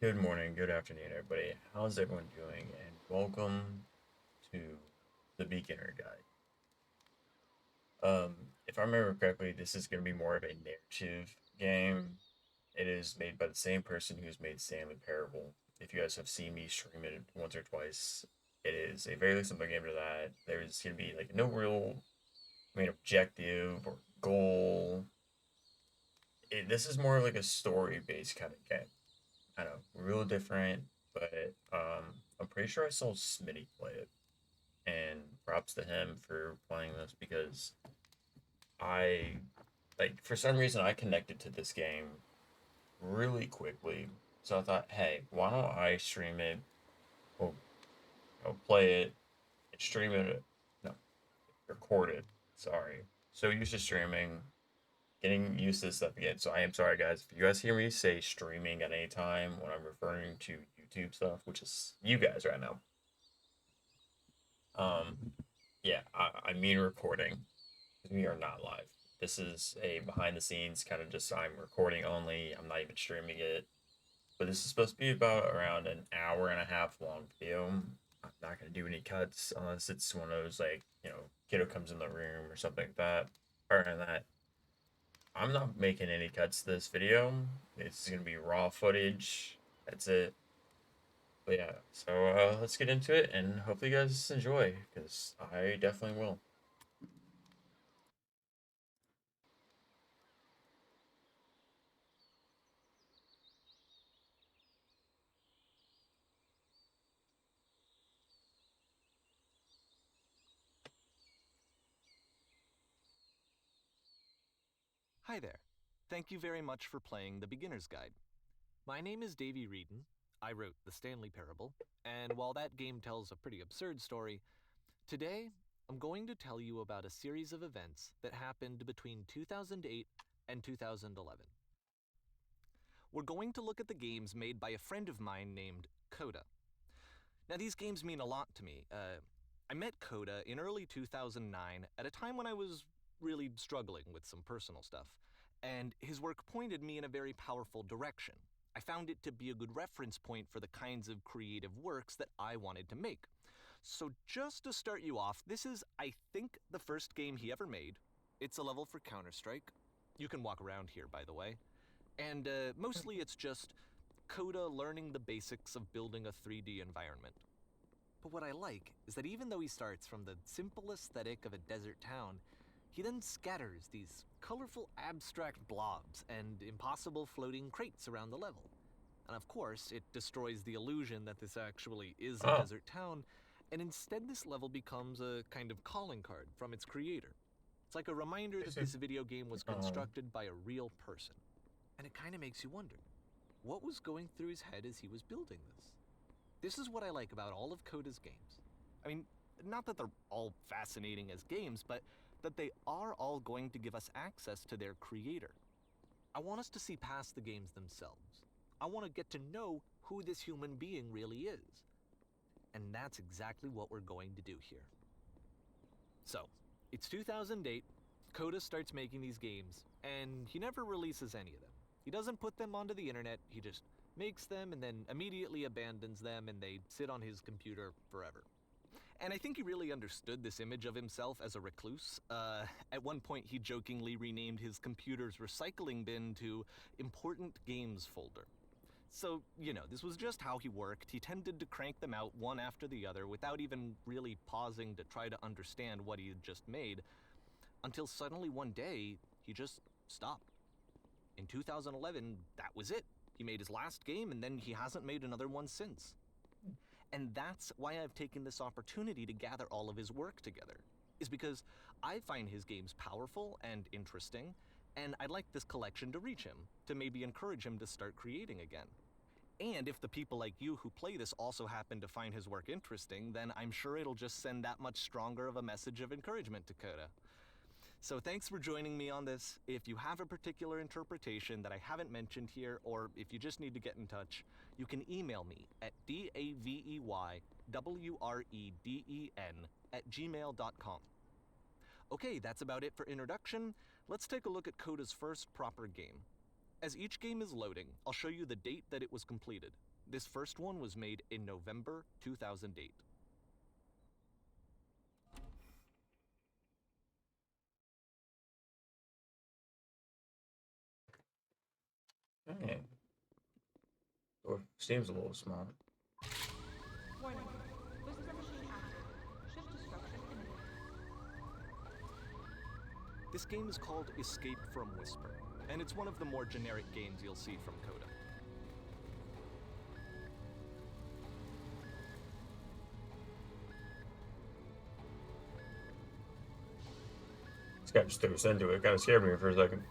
Good morning, good afternoon, everybody. How's everyone doing? And welcome to the Beginner Guide. If I remember correctly, this is going to be more of a narrative game. It is made by the same person who's made Stanley Parable. If you guys have seen me stream it once or twice, it is a very similar game to that. There's going to be like no real main objective or goal. This is more like a story-based kind of game. I know, real different, but I'm pretty sure I saw Smitty play it, and props to him for playing this because I like for some reason I connected to this game really quickly. So I thought, hey, why don't I stream it or play it and stream it? No, record it. Sorry. So used to streaming, getting used to this stuff again. So I am sorry, guys. If you guys hear me say streaming at any time when I'm referring to YouTube stuff, which is you guys right now, Um, yeah, I mean recording. We are not live. This is a behind the scenes kind of just I'm recording only. I'm not even streaming it. But this is supposed to be about around an hour and a half long video. I'm not gonna do any cuts unless it's one of those like, kiddo comes in the room or something like that. Other than that, I'm not making any cuts to this video. It's gonna be raw footage. That's it. But yeah, so let's get into it and hopefully you guys enjoy because I definitely will. Hi there. Thank you very much for playing The Beginner's Guide. My name is Davey Reedon. I wrote The Stanley Parable, and while that game tells a pretty absurd story, today I'm going to tell you about a series of events that happened between 2008 and 2011. We're going to look at the games made by a friend of mine named Coda. Now, these games mean a lot to me. I met Coda in early 2009 at a time when I was really struggling with some personal stuff, and his work pointed me in a very powerful direction. I found it to be a good reference point for the kinds of creative works that I wanted to make. So, just to start you off, this is, I think, the first game he ever made. It's a level for Counter Strike. You can walk around here, by the way. And mostly it's just Coda learning the basics of building a 3D environment. But what I like is that even though he starts from the simple aesthetic of a desert town, he then scatters these colorful abstract blobs and impossible floating crates around the level. And of course, it destroys the illusion that this actually is a Oh, desert town, and instead this level becomes a kind of calling card from its creator. It's like a reminder that is it? this video game was Um, constructed by a real person. And it kind of makes you wonder, what was going through his head as he was building this? This is what I like about all of Coda's games. I mean, not that they're all fascinating as games, but that they are all going to give us access to their creator. I want us to see past the games themselves. I want to get to know who this human being really is. And that's exactly what we're going to do here. So, it's 2008, Coda starts making these games, and he never releases any of them. He doesn't put them onto the internet, he just makes them and then immediately abandons them and they sit on his computer forever. And I think he really understood this image of himself as a recluse. At one point, he jokingly renamed his computer's recycling bin to Important Games Folder. So, this was just how he worked. He tended to crank them out one after the other without even really pausing to try to understand what he had just made, until suddenly one day, he just stopped. In 2011, that was it. He made his last game and then he hasn't made another one since. And that's why I've taken this opportunity to gather all of his work together, is because I find his games powerful and interesting, and I'd like this collection to reach him, to maybe encourage him to start creating again. And if the people like you who play this also happen to find his work interesting, then I'm sure it'll just send that much stronger of a message of encouragement to Coda. So thanks for joining me on this. If you have a particular interpretation that I haven't mentioned here, or if you just need to get in touch, you can email me at daveyWreden@gmail.com. Okay, that's about it for introduction. Let's take a look at Coda's first proper game. As each game is loading, I'll show you the date that it was completed. This first one was made in November 2008. Okay. Or Steam's a little small. Warning. Whisper machine active. Ship destruction imminent. This game is called Escape from Whisper, and it's one of the more generic games you'll see from Coda. This guy just threw us into it. Kind of scared me for a second.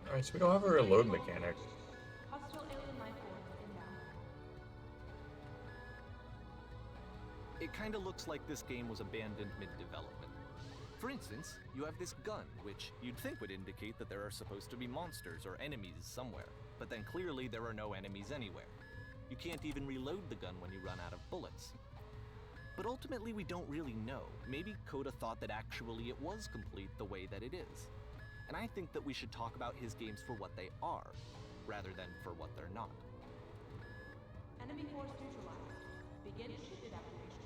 Alright, so we don't have a reload mechanic. Hostile alien life forms inbound. It kinda looks like this game was abandoned mid-development. For instance, you have this gun, which you'd think would indicate that there are supposed to be monsters or enemies somewhere, but then clearly there are no enemies anywhere. You can't even reload the gun when you run out of bullets. But ultimately we don't really know. Maybe Coda thought that actually it was complete the way that it is. And I think that we should talk about his games for what they are, rather than for what they're not. Enemy force neutralized. Begin ship evacuation.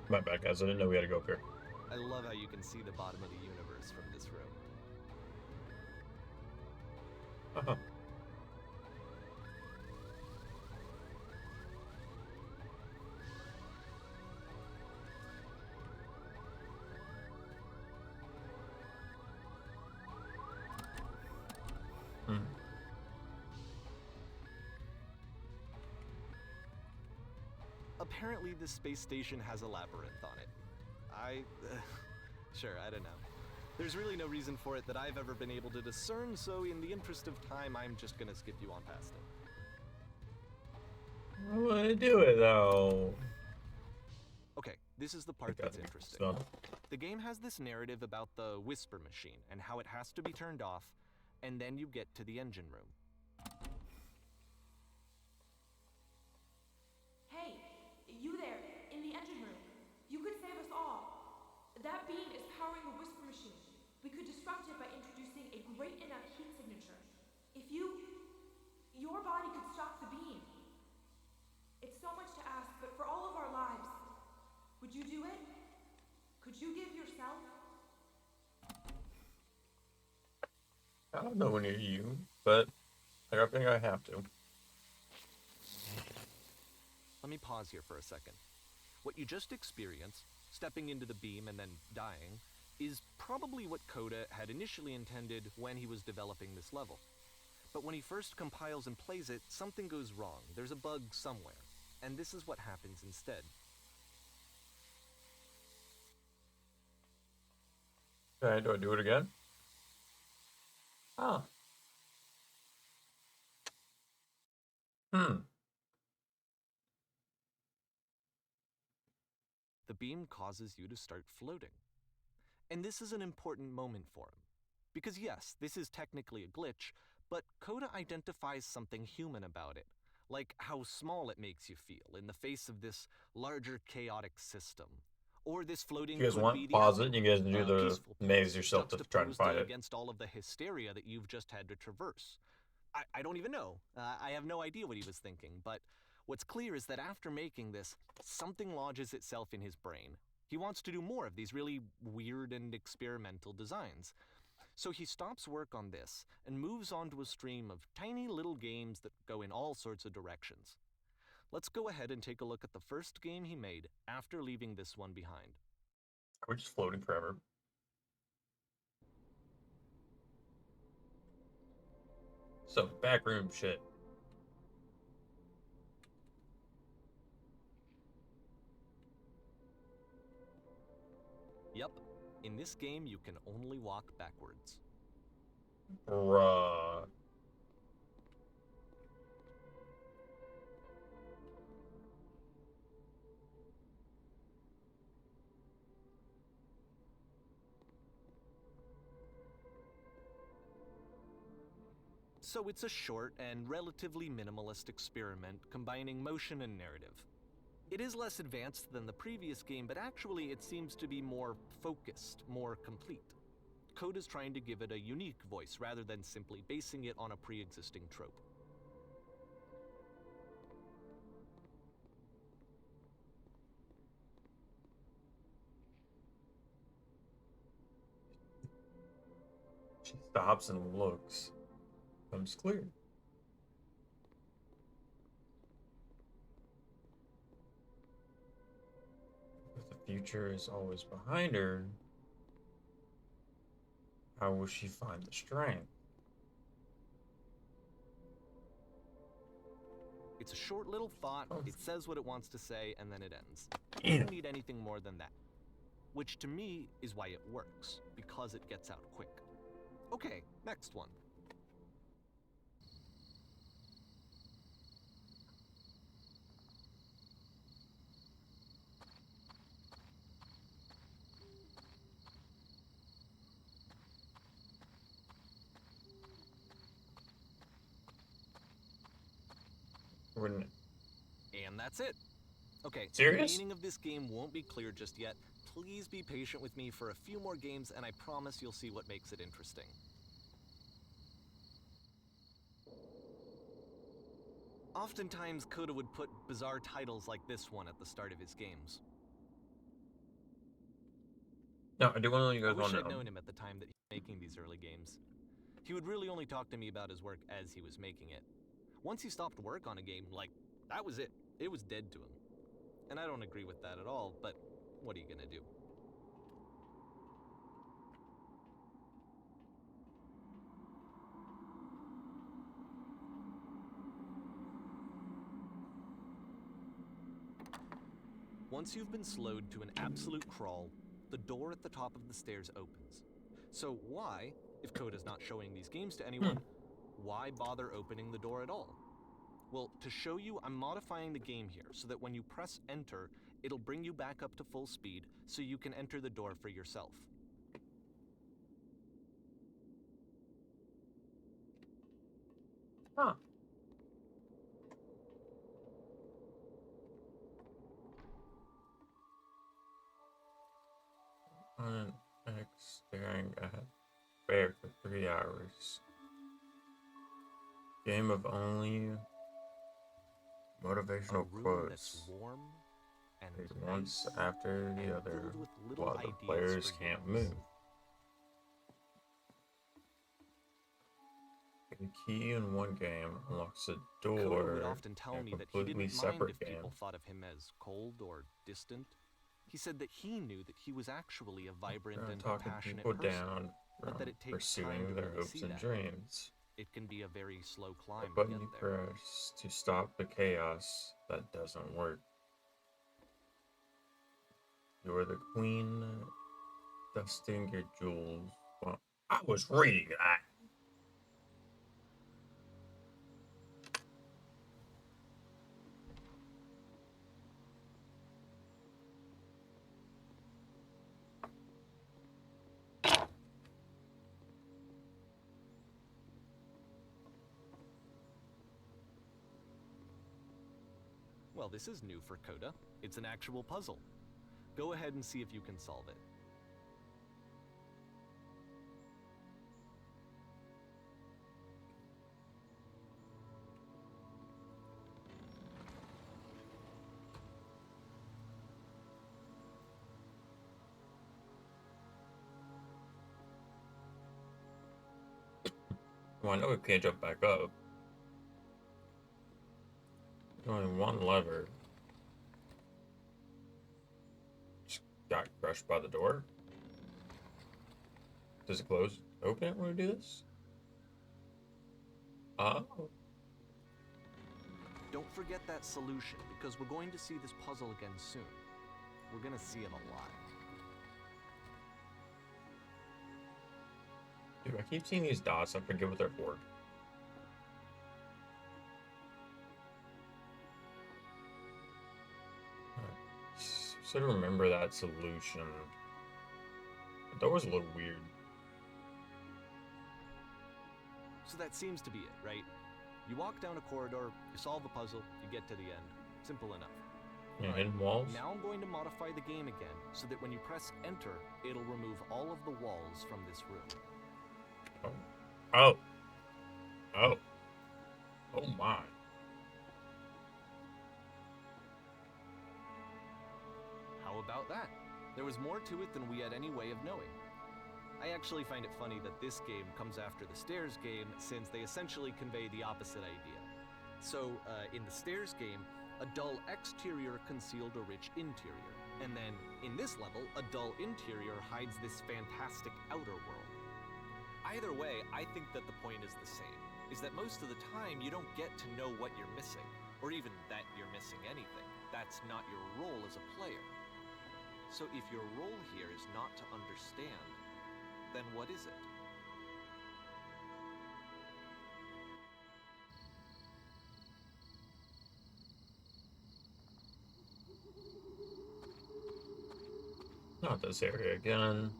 My bad, guys. I didn't know we had to go up here. I love how you can see the bottom of the universe from this room. Uh-huh. Hmm. Apparently, this space station has a labyrinth on it. Sure, I don't know. There's really no reason for it that I've ever been able to discern, so in the interest of time, I'm just gonna skip you on past it. I want to do it, though. Okay, this is the part that's interesting. So, The game has this narrative about the Whisper machine and how it has to be turned off, and then you get to the engine room. Hey, you there, in the engine room. You could save us all. That beam is powering the Whisper machine. We could disrupt it by introducing a great enough heat signature. If your body could stop the beam. It's so much to ask, but for all of our lives, would you do it? Could you give yourself? I don't know near you, but I think I have to. Let me pause here for a second. What you just experienced, stepping into the beam and then dying, is probably what Coda had initially intended when he was developing this level. But when he first compiles and plays it, something goes wrong. There's a bug somewhere. And this is what happens instead. Okay, do I do it again? Ah. The beam causes you to start floating. And this is an important moment for him. Because yes, this is technically a glitch, but Coda identifies something human about it, like how small it makes you feel in the face of this larger chaotic system. Or this floating If you guys could want, be the pause it, outcome, and you guys can do a the peaceful maze place, yourself to try and juxtaposed find it. against all of the hysteria that you've just had to traverse. I don't even know. I have no idea what he was thinking, but what's clear is that after making this, something lodges itself in his brain. He wants to do more of these really weird and experimental designs. So he stops work on this and moves on to a stream of tiny little games that go in all sorts of directions. Let's go ahead and take a look at the first game he made after leaving this one behind. We're just floating forever. So, backroom shit. Yep, in this game you can only walk backwards. Bruh. So it's a short and relatively minimalist experiment combining motion and narrative. It is less advanced than the previous game, but actually it seems to be more focused, more complete. Code is trying to give it a unique voice rather than simply basing it on a pre-existing trope. She stops and looks. Becomes clear. If the future is always behind her, how will she find the strength? It's a short little thought, Oh. it says what it wants to say, and then it ends. Yeah. You don't need anything more than that. Which to me is why it works, because it gets out quick. Okay, next one. Wouldn't it? And that's it. Okay, Serious? the meaning of this game won't be clear just yet. Please be patient with me for a few more games, and I promise you'll see what makes it interesting. Oftentimes, Coda would put bizarre titles like this one at the start of his games. No, I do want to know you I guys wish want to I'd know. known him at the time that he was making these early games. He would really only talk to me about his work as he was making it. Once he stopped work on a game, like, that was it. It was dead to him. And I don't agree with that at all, but what are you gonna do? Once you've been slowed to an absolute crawl, the door at the top of the stairs opens. So why, if Coda's not showing these games to anyone, why bother opening the door at all? Well, to show you, I'm modifying the game here so that when you press enter, it'll bring you back up to full speed so you can enter the door for yourself. Huh. On an X staring at bear for 3 hours. Game of only motivational A room quotes. that's warm and Played nice once after the and other, filled with little while the ideas players for can't humans. move. A key in one game unlocks a Coda door would often tell in me a that he completely didn't mind separate if game. people thought of him as cold or distant. He said that he knew that he was actually a vibrant and Talking passionate people person. down but from that it takes time pursuing to their really hopes see and that. dreams. It can be a very slow The climb to button get you there. press to stop the chaos that doesn't work. You're the queen, dusting your jewels. Well, I was reading that. Well, this is new for Coda. It's an actual puzzle. Go ahead and see if you can solve it. Well, I know it can't jump back up. There's only one lever. Just got crushed by the door. Does it close? Open it when we do this? Oh. Don't forget that solution, because we're going to see this puzzle again soon. We're gonna see it a lot. Dude, I keep seeing these dots. I forget what they're for. Sort of remember that solution. The door was a little weird. So that seems to be it, right? You walk down a corridor, you solve a puzzle, you get to the end. Simple enough. Yeah, Alright, hidden walls. now I'm going to modify the game again so that when you press enter, it'll remove all of the walls from this room. Oh. Oh. Oh my. How about that? There was more to it than we had any way of knowing. I actually find it funny that this game comes after the Stairs game, since they essentially convey the opposite idea. So, in the Stairs game, a dull exterior concealed a rich interior. And then, in this level, a dull interior hides this fantastic outer world. Either way, I think that the point is the same, is that most of the time you don't get to know what you're missing, or even that you're missing anything. That's not your role as a player. So if your role here is not to understand, then what is it? Not this area again.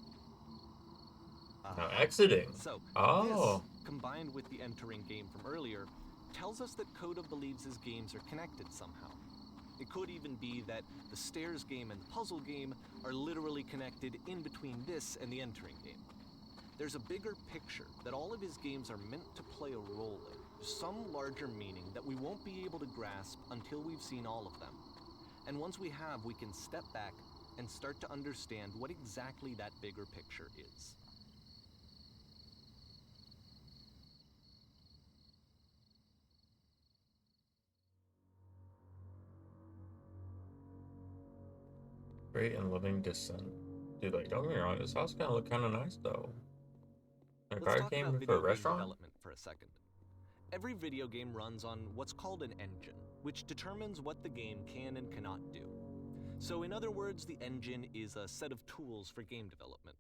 Now Uh-huh. exiting. So, Oh. this, combined with the entering game from earlier, tells us that Coda believes his games are connected somehow. It could even be that the Stairs game and the puzzle game are literally connected in between this and the entering game. There's a bigger picture that all of his games are meant to play a role in, some larger meaning that we won't be able to grasp until we've seen all of them. And once we have, we can step back and start to understand what exactly that bigger picture is. Great and living descent. Dude, like, don't get me wrong, this house kind of look kind of nice though. If Let's I talk came about for a video game restaurant, development for a second. Every video game runs on what's called an engine, which determines what the game can and cannot do. So in other words, the engine is a set of tools for game development.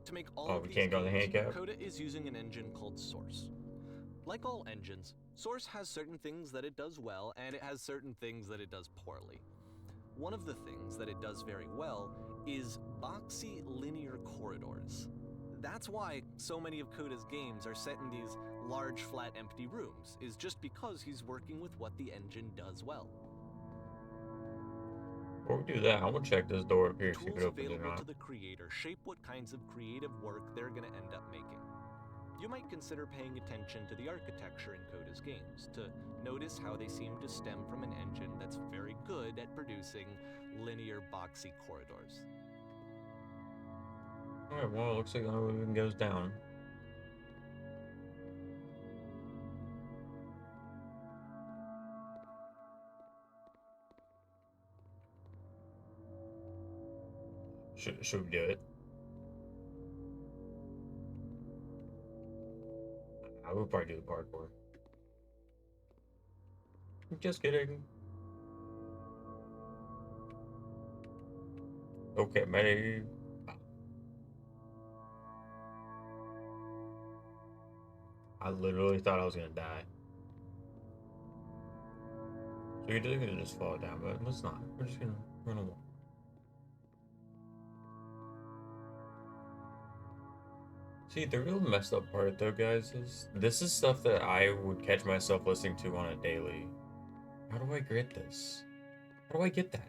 To make all Oh, of we these can't go in the games, handicap? Coda is using an engine called Source. Like all engines, Source has certain things that it does well, and it has certain things that it does poorly. One of the things that it does very well is boxy linear corridors. That's why so many of Coda's games are set in these large, flat, empty rooms, is just because he's working with what the engine does well. before we do that, I want to check this door up The here, see if tools it opens or available not. to the creator shape what kinds of creative work they're going to end up making. You might consider paying attention to the architecture in Coda's games, to notice how they seem to stem from an engine that's very good at producing linear, boxy corridors. Alright, well, it looks like the moving goes down. Should we do it? I would probably do the parkour. Just kidding. Okay, maybe. I literally thought I was gonna die. So you're gonna just fall down, but let's not. We're just gonna run along. See, the real messed up part though, guys, is this is stuff that I would catch myself listening to on a daily. How do I get this? How do I get that?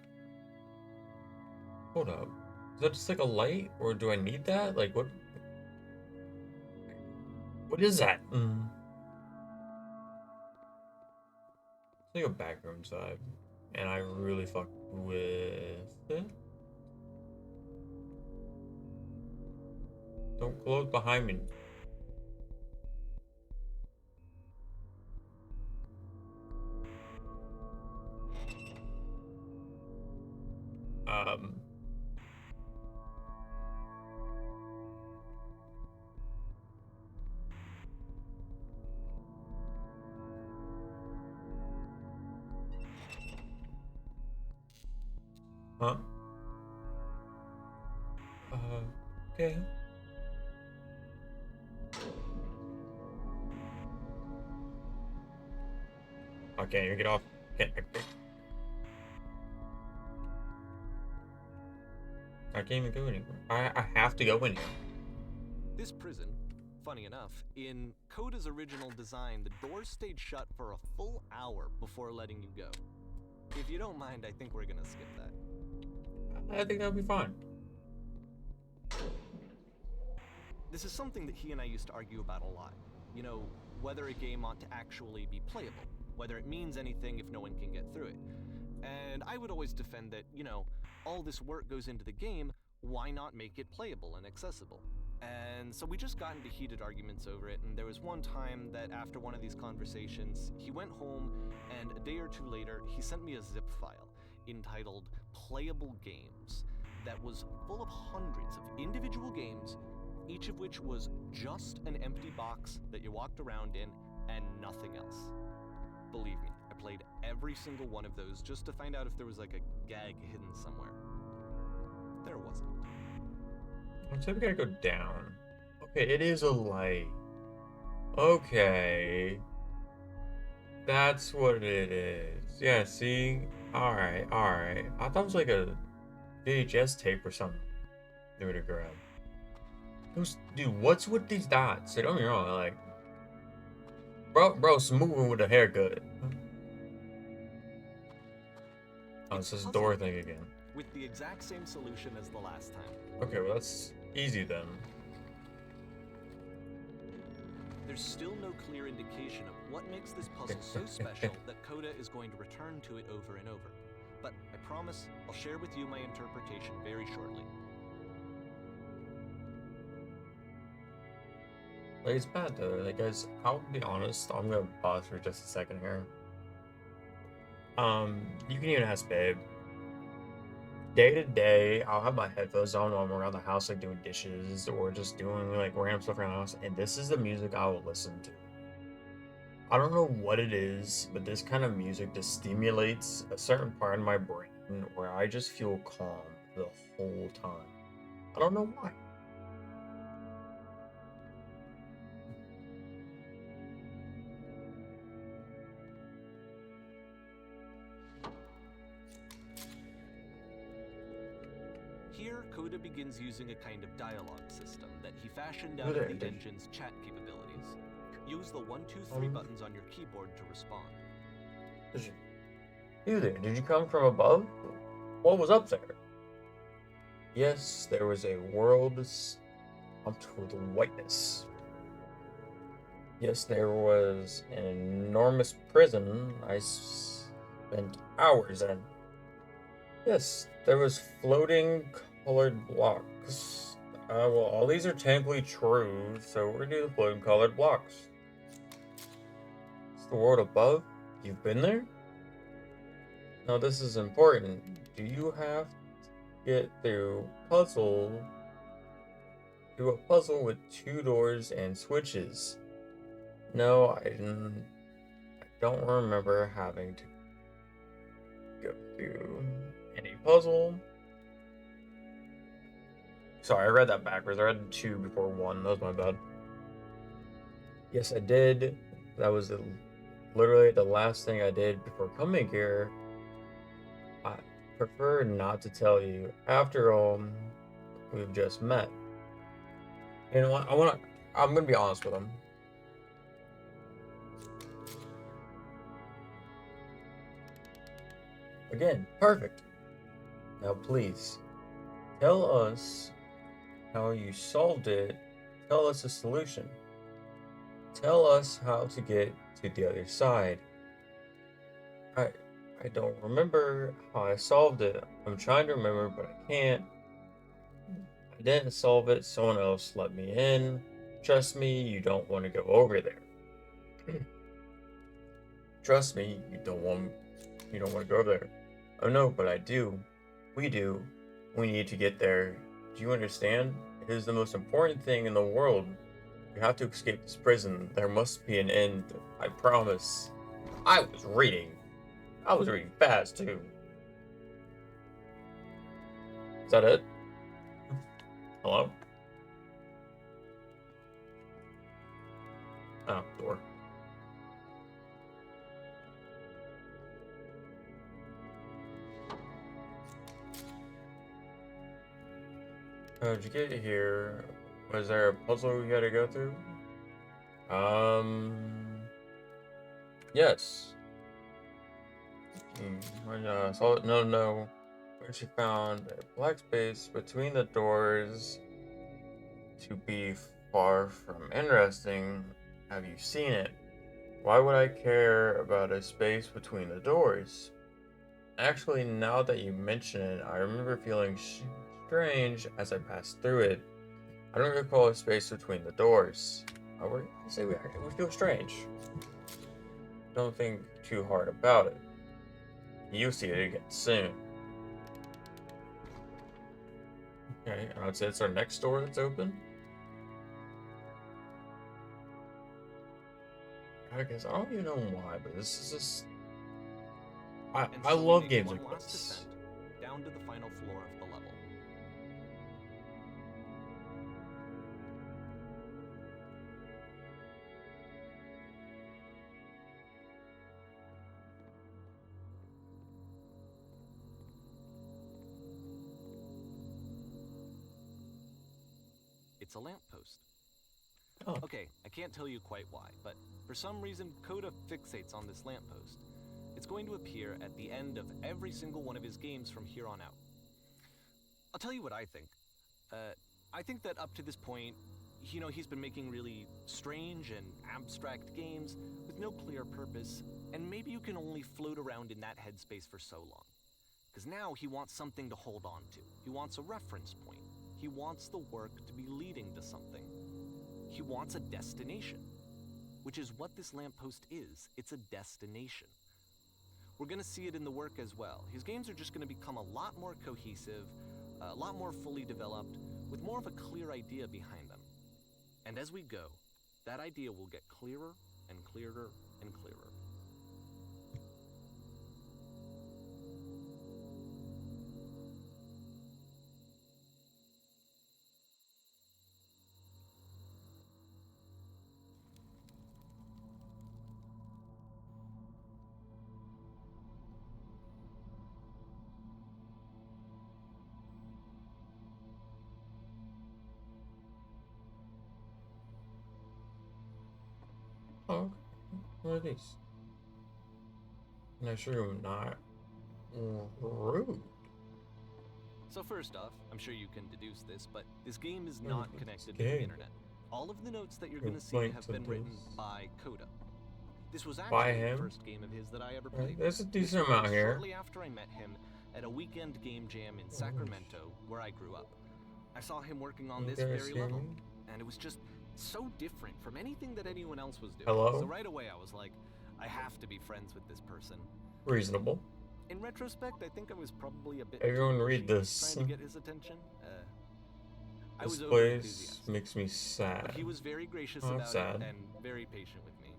Hold up. Is that just like a light, or do I need that? Like, what? What is that? It's like a backroom vibe, and I really fucked with it. Don't close behind me. Um. Huh? Okay. Okay, you get off. I can't even go anywhere. I have to go in here. This prison, funny enough, in Coda's original design, the doors stayed shut for a full hour before letting you go. If you don't mind, I think we're gonna skip that. I think that'll be fine. This is something that he and I used to argue about a lot. You know, whether a game ought to actually be playable, whether it means anything if no one can get through it. And I would always defend that, you know, all this work goes into the game, why not make it playable and accessible? And so we just got into heated arguments over it, and there was one time that after one of these conversations, he went home, and a day or two later, he sent me a zip file entitled Playable Games that was full of hundreds of individual games, each of which was just an empty box that you walked around in and nothing else. Believe me, I played every single one of those just to find out if there was like a gag hidden somewhere. There wasn't. So we gotta go down. Okay, it is a light. Okay. That's what it is. Yeah, see? Alright, alright. I thought it was like a VHS tape or something they were to grab. Dude, what's with these dots? Don't get me wrong, like... Bro's moving with a haircut. Oh, it's this door thing again. With the exact same solution as the last time. Okay, well that's easy then. There's still no clear indication of what makes this puzzle so special that Coda is going to return to it over and over. But I promise I'll share with you my interpretation very shortly. Like, it's bad though. Like, guys, I'll be honest. I'm gonna pause for just a second here. You can even ask Babe. Day to day, I'll have my headphones on while I'm around the house, like doing dishes or just doing like random stuff around the house, and this is the music I will listen to. I don't know what it is, but this kind of music just stimulates a certain part of my brain where I just feel calm the whole time. I don't know why. Here, Coda begins using a kind of dialogue system that he fashioned out of the engine's chat capabilities. Use the 1, 2, 3 buttons on your keyboard to respond. You there, did you come from above? What was up there? Yes, there was a world pumped with whiteness. Yes, there was an enormous prison I spent hours in. Yes, there was floating colored blocks. Well, all these are technically true, so we're gonna do the floating colored blocks. It's the world above? You've been there? Now this is important. Do you have to get through puzzle? Do a puzzle with 2 doors and switches? No, I don't remember having to go through any puzzle. Sorry, I read that backwards. I read 2 before 1. That was my bad. Yes, I did. That was literally the last thing I did before coming here. I prefer not to tell you. After all, we've just met. You know what? I'm gonna be honest with him. Again, perfect. Now please, tell us how you solved it. Tell us a solution. Tell us how to get to the other side. I don't remember how I solved it. I'm trying to remember, but I can't. I didn't solve it. Someone else let me in. Trust me, you don't want to go over there. Trust me, you don't want to go there. Oh no, but I do. We do. We need to get there. Do you understand? It is the most important thing in the world. You have to escape this prison. There must be an end. I promise. I was reading fast too. Is that it? Hello? Oh, door. How'd you get here? Was there a puzzle we gotta go through? Yes. No. Where she found a black space between the doors to be far from interesting. Have you seen it? Why would I care about a space between the doors? Actually, now that you mention it, I remember feeling strange as I passed through it. I don't recall a space between the doors. I say we feel strange. Don't think too hard about it. You'll see it again soon. Okay, and I'd say it's our next door that's open. I guess I don't even know why, but this is just. I So we love make games one like last this. descent down to the final floor of the level. It's a lamppost. Oh. Okay, I can't tell you quite why, but for some reason, Coda fixates on this lamppost. It's going to appear at the end of every single one of his games from here on out. I'll tell you what I think. I think that up to this point, he's been making really strange and abstract games with no clear purpose, and maybe you can only float around in that headspace for so long. Because now he wants something to hold on to. He wants a reference point. He wants the work to be leading to something. He wants a destination, which is what this lamppost is. It's a destination. We're going to see it in the work as well. His games are just going to become a lot more cohesive, a lot more fully developed, with more of a clear idea behind them. And as we go, that idea will get clearer and clearer and clearer. Oh, what are these? And I sure am not rude. So first off, I'm sure you can deduce this, but this game is Oh, not this connected to game. the internet. All of the notes that you're Can going to see link have to been written this. by Coda. This was By actually the him? first game of his that I ever played. There's a This decent amount was here. shortly after I met him at a weekend game jam in Sacramento, where I grew up. I saw him working on You this guys very hear level, me? and it was just so different from anything that anyone else was doing. Hello? So right away I was like, I have to be friends with this person. Reasonable. In retrospect, I think I was probably a bit Everyone too read pushy, this. trying to get his attention. I This was over place enthusiastic, makes me sad. but he was very gracious Oh, I'm about sad. it and very patient with me.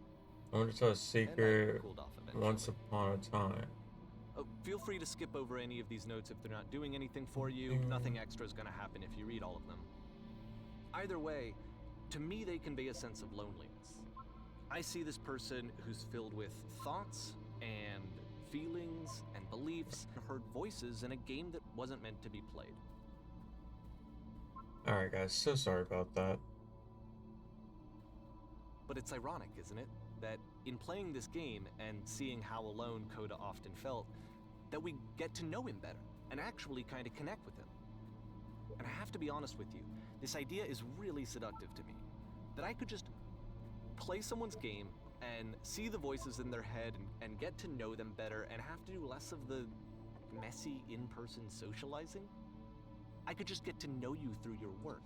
I wonder to tell a And I secret cooled off eventually. once upon a time. Oh, feel free to skip over any of these notes if they're not doing anything for you. Nothing extra is going to happen if you read all of them. Either way, to me they convey a sense of loneliness. I see this person who's filled with thoughts and feelings and beliefs and heard voices in a game that wasn't meant to be played. Alright guys, so sorry about that. But it's ironic, isn't it? That in playing this game and seeing how alone Coda often felt, that we get to know him better and actually kind of connect with him. And I have to be honest with you, this idea is really seductive to me. That I could just play someone's game and see the voices in their head and get to know them better and have to do less of the messy in-person socializing. I could just get to know you through your work.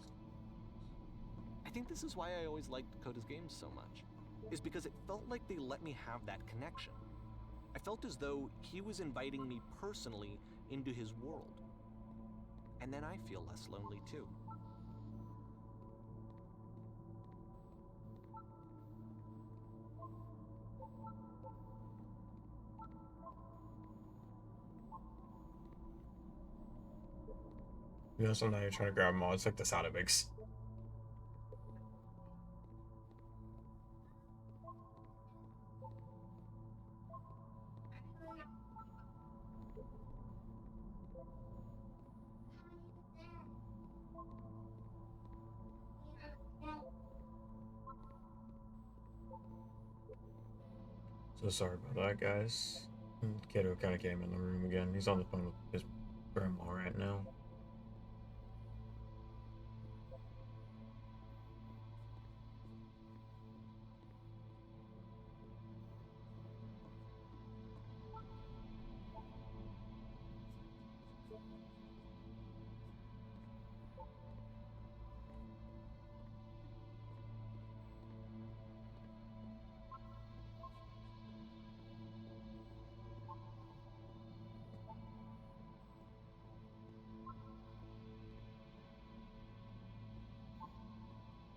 I think this is why I always liked Coda's games so much, is because it felt like they let me have that connection. I felt as though he was inviting me personally into his world. And then I feel less lonely too. You know, sometimes you're trying to grab them all. It's like the sound it makes. So sorry about that, guys. Kiddo kind of came in the room again. He's on the phone with his grandma right now.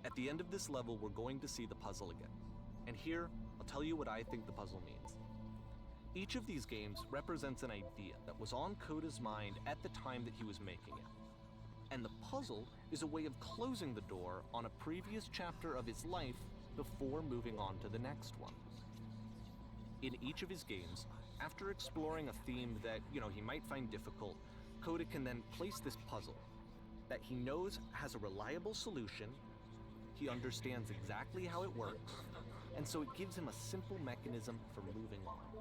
At the end of this level, we're going to see the puzzle again. And here, I'll tell you what I think the puzzle means. Each of these games represents an idea that was on Coda's mind at the time that he was making it. And the puzzle is a way of closing the door on a previous chapter of his life before moving on to the next one. In each of his games, after exploring a theme that, he might find difficult, Coda can then place this puzzle that he knows has a reliable solution, he understands exactly how it works, and so it gives him a simple mechanism for moving on.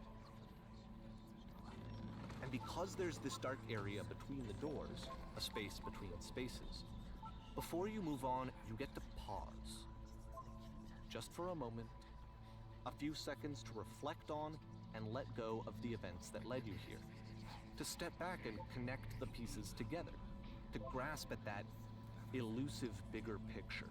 And because there's this dark area between the doors, a space between spaces, before you move on, you get to pause. Just for a moment, a few seconds to reflect on and let go of the events that led you here. To step back and connect the pieces together. To grasp at that elusive bigger picture.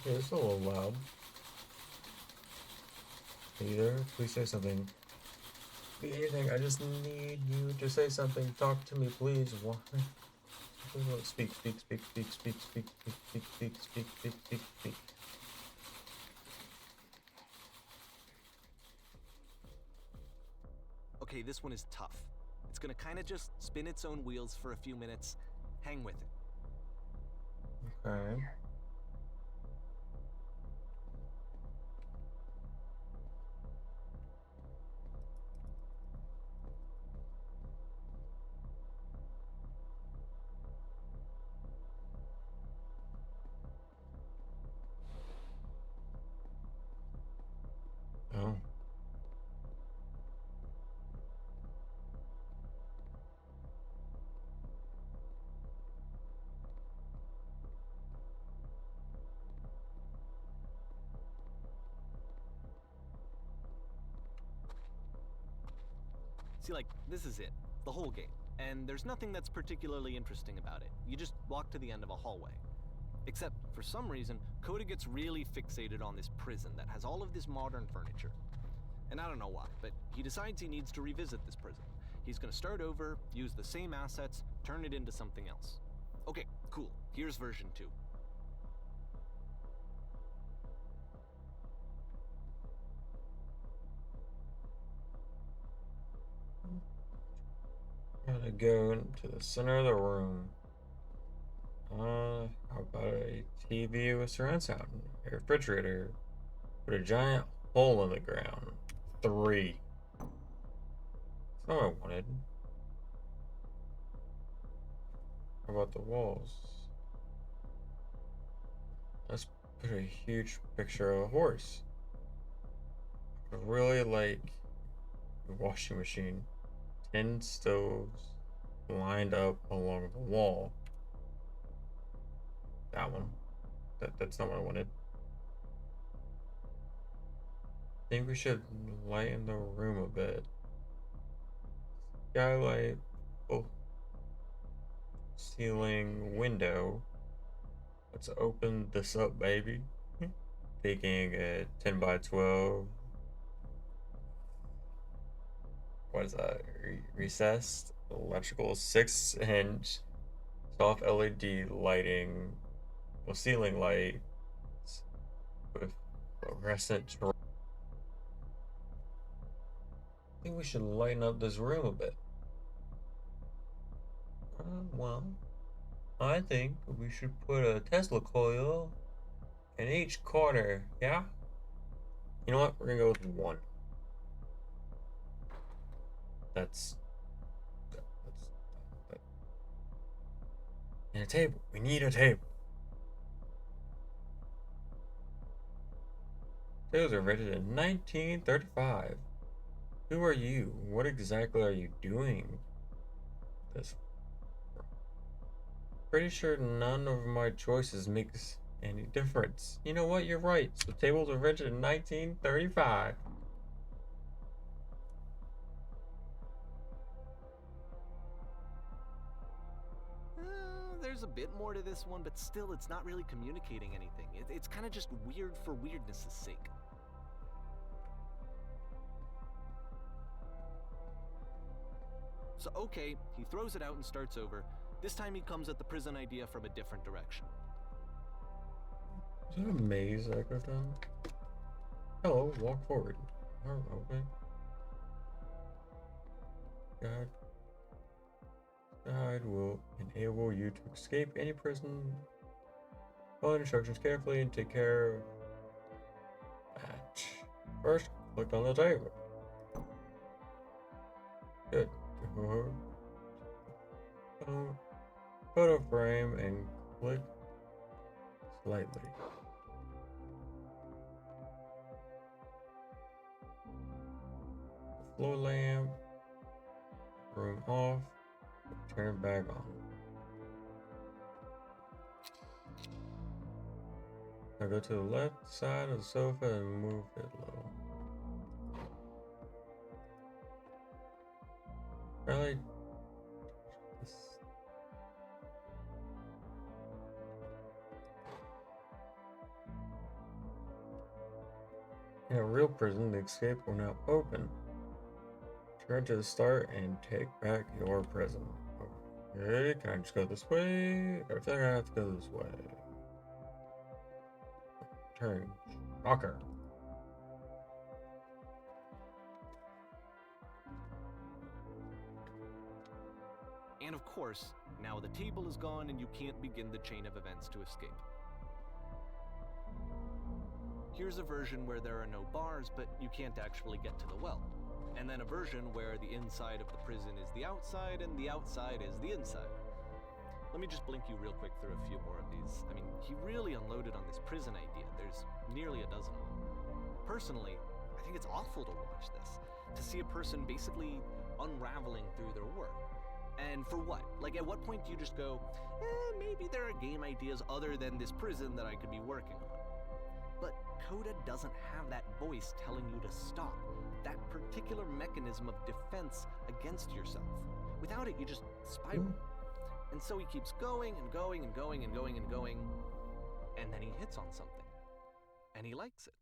Okay, it's a little loud. Peter, please say something. Anything, I just need you to say something. Talk to me, please. Why? Speak. Okay, this one is tough. It's gonna kind of just spin its own wheels for a few minutes. Hang with it. Okay. Oh. See, this is it. The whole game. And there's nothing that's particularly interesting about it. You just walk to the end of a hallway. Except, for some reason, Coda gets really fixated on this prison that has all of this modern furniture. And I don't know why, but he decides he needs to revisit this prison. He's gonna start over, use the same assets, turn it into something else. Okay, cool. Here's version 2. Gotta go into the center of the room. How about a TV with surround sound? A refrigerator. Put a giant hole in the ground. 3. That's not what I wanted. How about the walls? Let's put a huge picture of a horse. I really like the washing machine. 10 stoves lined up along the wall. That one. That's not what I wanted. I think we should lighten the room a bit. Skylight, ceiling, window. Let's open this up, baby. Taking a 10 by 12. What is that? Recessed electrical 6-inch soft LED lighting, well, ceiling lights with fluorescent. I think we should lighten up this room a bit. Well, I think we should put a Tesla coil in each corner, yeah? You know what? We're gonna go with one. That's and a table. We need a table. Those are rated in 1935. Who are you? What exactly are you doing? This. Pretty sure none of my choices makes any difference. You know what? You're right. So tables were invented in 1935. There's a bit more to this one, but still, it's not really communicating anything. It's kind of just weird for weirdness' sake. So, okay, he throws it out and starts over. This time he comes at the prison idea from a different direction. Is that a maze I go down? Hello, walk forward. Oh, okay. Guide will enable you to escape any prison. Follow instructions carefully and take care of that. First, click on the table. Good. Photo frame and click slightly. Floor lamp, room off, turn it back on. Now go to the left side of the sofa and move it low. Really? In a real prison, the escape will now open. Turn to the start and take back your prison. Okay, can I just go this way? I think I have to go this way. Turn. Rocker. And of course, now the table is gone and you can't begin the chain of events to escape. Here's a version where there are no bars, but you can't actually get to the well. And then a version where the inside of the prison is the outside and the outside is the inside. Let me just blink you real quick through a few more of these. I mean, he really unloaded on this prison idea. There's nearly a dozen. Personally, I think it's awful to watch this. To see a person basically unraveling through their work. And for what? Like, at what point do you just go, maybe there are game ideas other than this prison that I could be working on? But Coda doesn't have that voice telling you to stop. That particular mechanism of defense against yourself. Without it, you just spiral. And so he keeps going and going and going and going and going. And then he hits on something. And he likes it.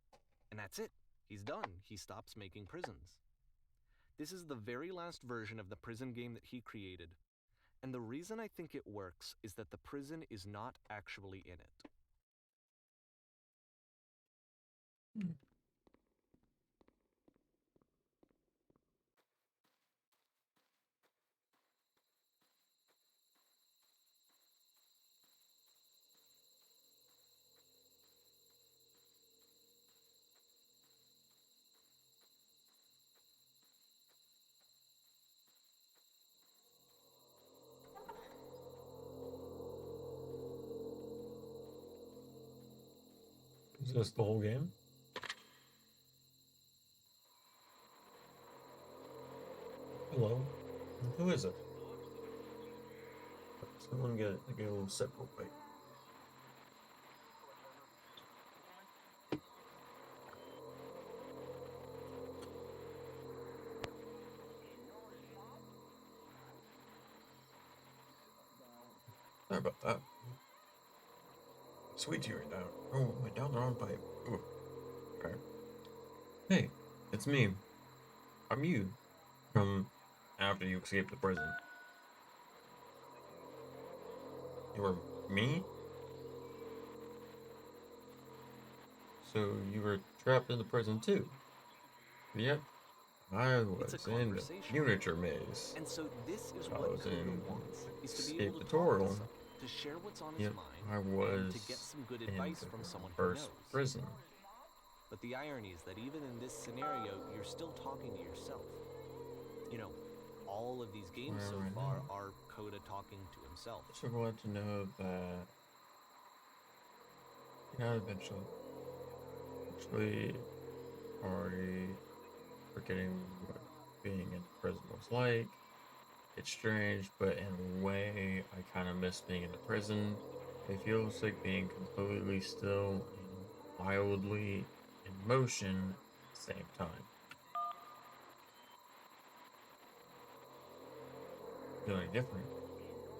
And that's it. He's done. He stops making prisons. This is the very last version of the prison game that he created. And the reason I think it works is that the prison is not actually in it. Is this the whole game? Hello. Who is it? Someone get a little sip real quick. Sorry about that. sweet to you right now. Oh, went down the wrong pipe. Ooh. Okay. Hey, it's me. I'm you. From after you escaped the prison. You were me? So you were trapped in the prison too? Yep. I It's a was in the conversation. miniature maze. And so this is I what was Coda in wants, is to be Escape able to talk to Tutorial. someone, to share what's on his Yep, mind, I and was to get some good in advice the from someone who first knows. prison. But the irony is that even in this scenario, you're still talking to yourself. You know, all of these games Where so am I far now? are Coda talking to himself. So glad to know that. Yeah, eventually. Actually, already forgetting what being in prison was like. It's strange, but in a way, I kind of miss being in the prison. It feels like being completely still and wildly in motion at the same time. Feeling different.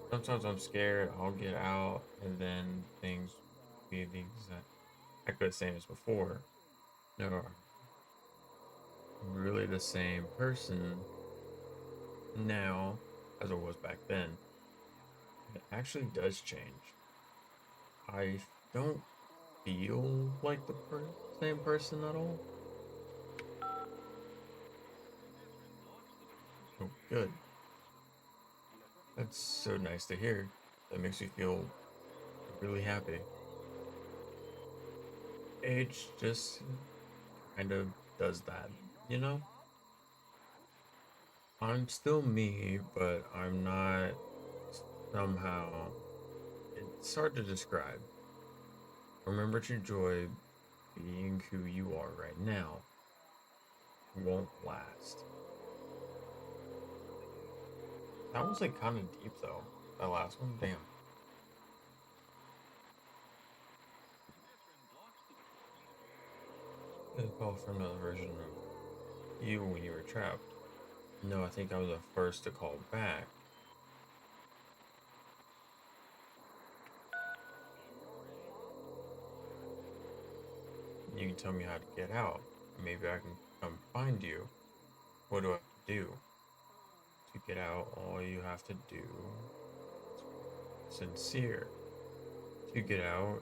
Sometimes I'm scared I'll get out and then things be the exactly the same as before. No, I'm really the same person now as I was back then. It actually does change. I don't feel like the same person at all. Oh, good. That's so nice to hear. That makes me feel really happy. Age just kind of does that, you know? I'm still me, but I'm not somehow. It's hard to describe. Remember to enjoy being who you are right now. Won't last. That was like kind of deep though. That last one, damn. Good call for another version of you when you were trapped. No, I think I was the first to call back. You can tell me how to get out. Maybe I can come find you. What do I have to do? To get out, all you have to do is sincere. To get out,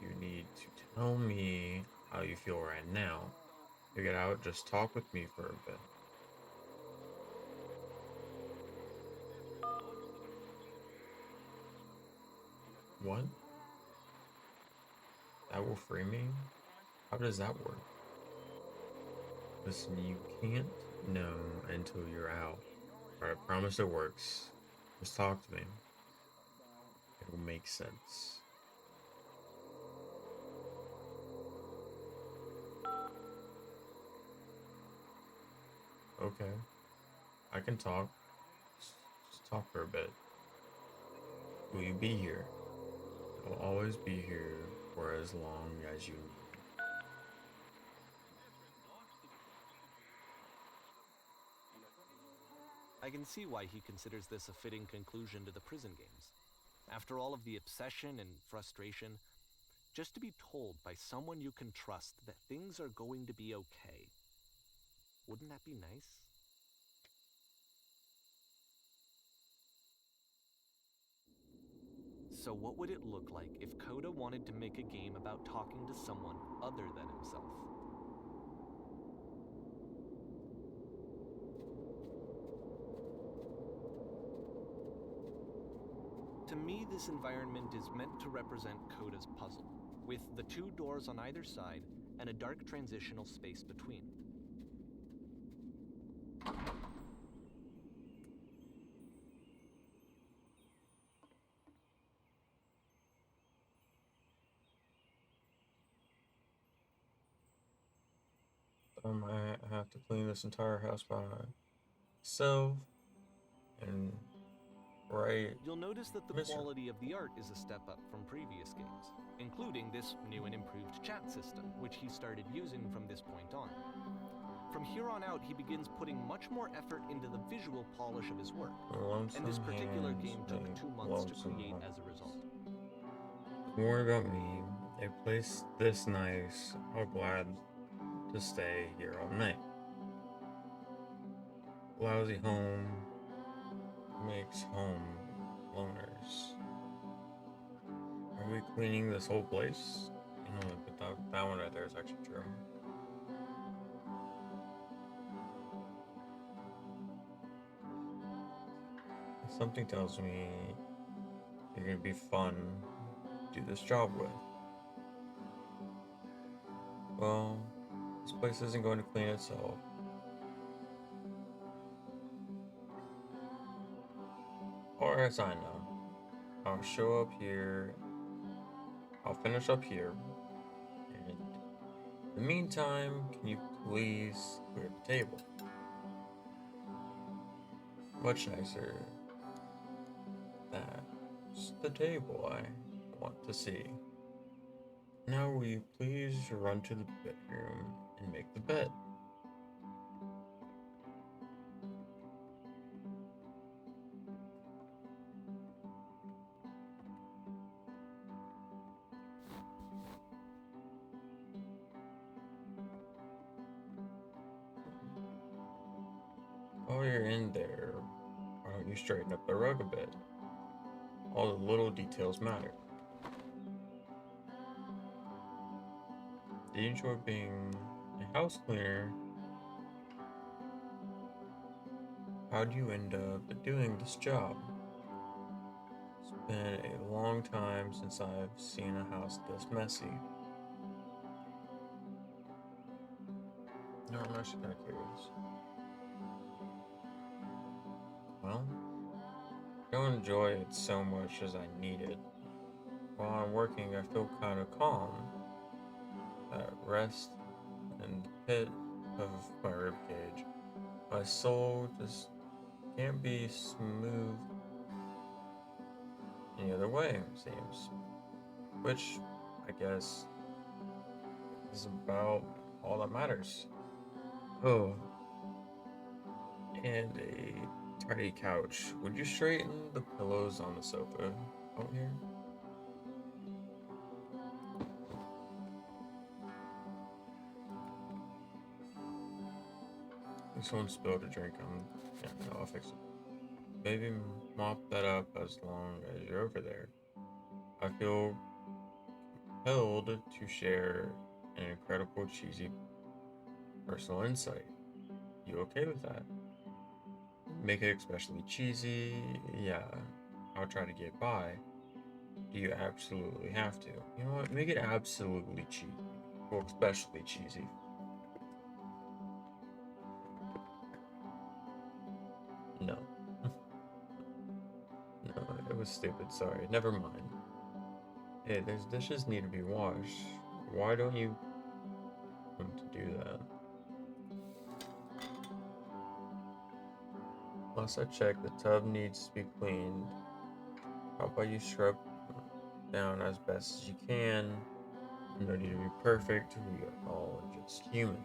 you need to tell me how you feel right now. To get out, just talk with me for a bit. What? That will free me? How does that work? Listen, you can't know until you're out. But I promise it works. Just talk to me. It will make sense. Okay. I can talk. Just talk for a bit. Will you be here? I'll always be here for as long as you need. I can see why he considers this a fitting conclusion to the prison games. After all of the obsession and frustration, just to be told by someone you can trust that things are going to be okay. Wouldn't that be nice? So what would it look like if Coda wanted to make a game about talking to someone other than himself? To me, this environment is meant to represent Coda's puzzle, with the two doors on either side and a dark transitional space between. I might have to clean this entire house by myself and write. You'll notice that the Mister. quality of the art is a step up from previous games, including this new and improved chat system, which he started using from this point on. From here on out, he begins putting much more effort into the visual polish of his work, and this particular game took 2 months to create as a result. Don't worry about me. A place this nice, I'll glad to stay here all night. Lousy home makes home loners. Are we cleaning this whole place? You know, but that one right there is actually true. Something tells me you're gonna be fun to do this job with. Well, this place isn't going to clean itself. Or as I know, I'll show up here, I'll finish up here, and in the meantime, can you please clear the table? Much nicer. That's the table I want to see. Now will you please run to the bedroom and make the bed? While you're in there, why don't you straighten up the rug a bit? All the little details matter. Do you enjoy being a house cleaner? How do you end up doing this job? It's been a long time since I've seen a house this messy. No, I'm actually kind of curious. Well, I don't enjoy it so much as I need it. While I'm working, I feel kind of calm. At rest in the pit of my ribcage. My soul just can't be smooth any other way, it seems. Which, I guess, is about all that matters. Oh, and a tidy couch. Would you straighten the pillows on the sofa out here? Someone spilled a drink on. Yeah, no, I'll fix it. Maybe mop that up as long as you're over there. I feel compelled to share an incredible cheesy personal insight. You okay with that? Make it especially cheesy? Yeah, I'll try to get by. Do you absolutely have to? You know what? Make it absolutely cheesy. Well, especially cheesy. No. No, it was stupid. Sorry. Never mind. Hey, those dishes need to be washed. Why don't you want to do that? Last I checked, the tub needs to be cleaned. How about you scrub down as best as you can? No need to be perfect. We are all just human.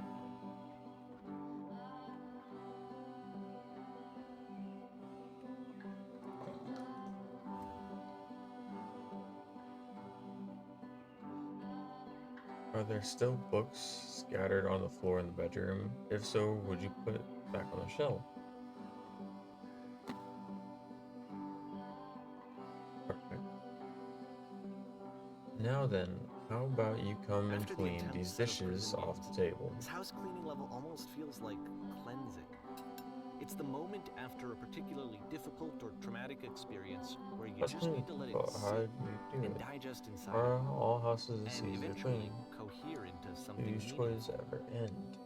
Are there still books scattered on the floor in the bedroom? If so, would you put it back on the shelf? Perfect. Now then, how about you come and After the clean intense these set of dishes prison off games, the table? This house cleaning level almost feels like cleansing. It's the moment after a particularly difficult or traumatic experience where you That's just really need to let it cool. How do sit you do and it? digest inside Are you, all houses this and easy to eventually clean? cohere into Do something these chores meaningful. ever end?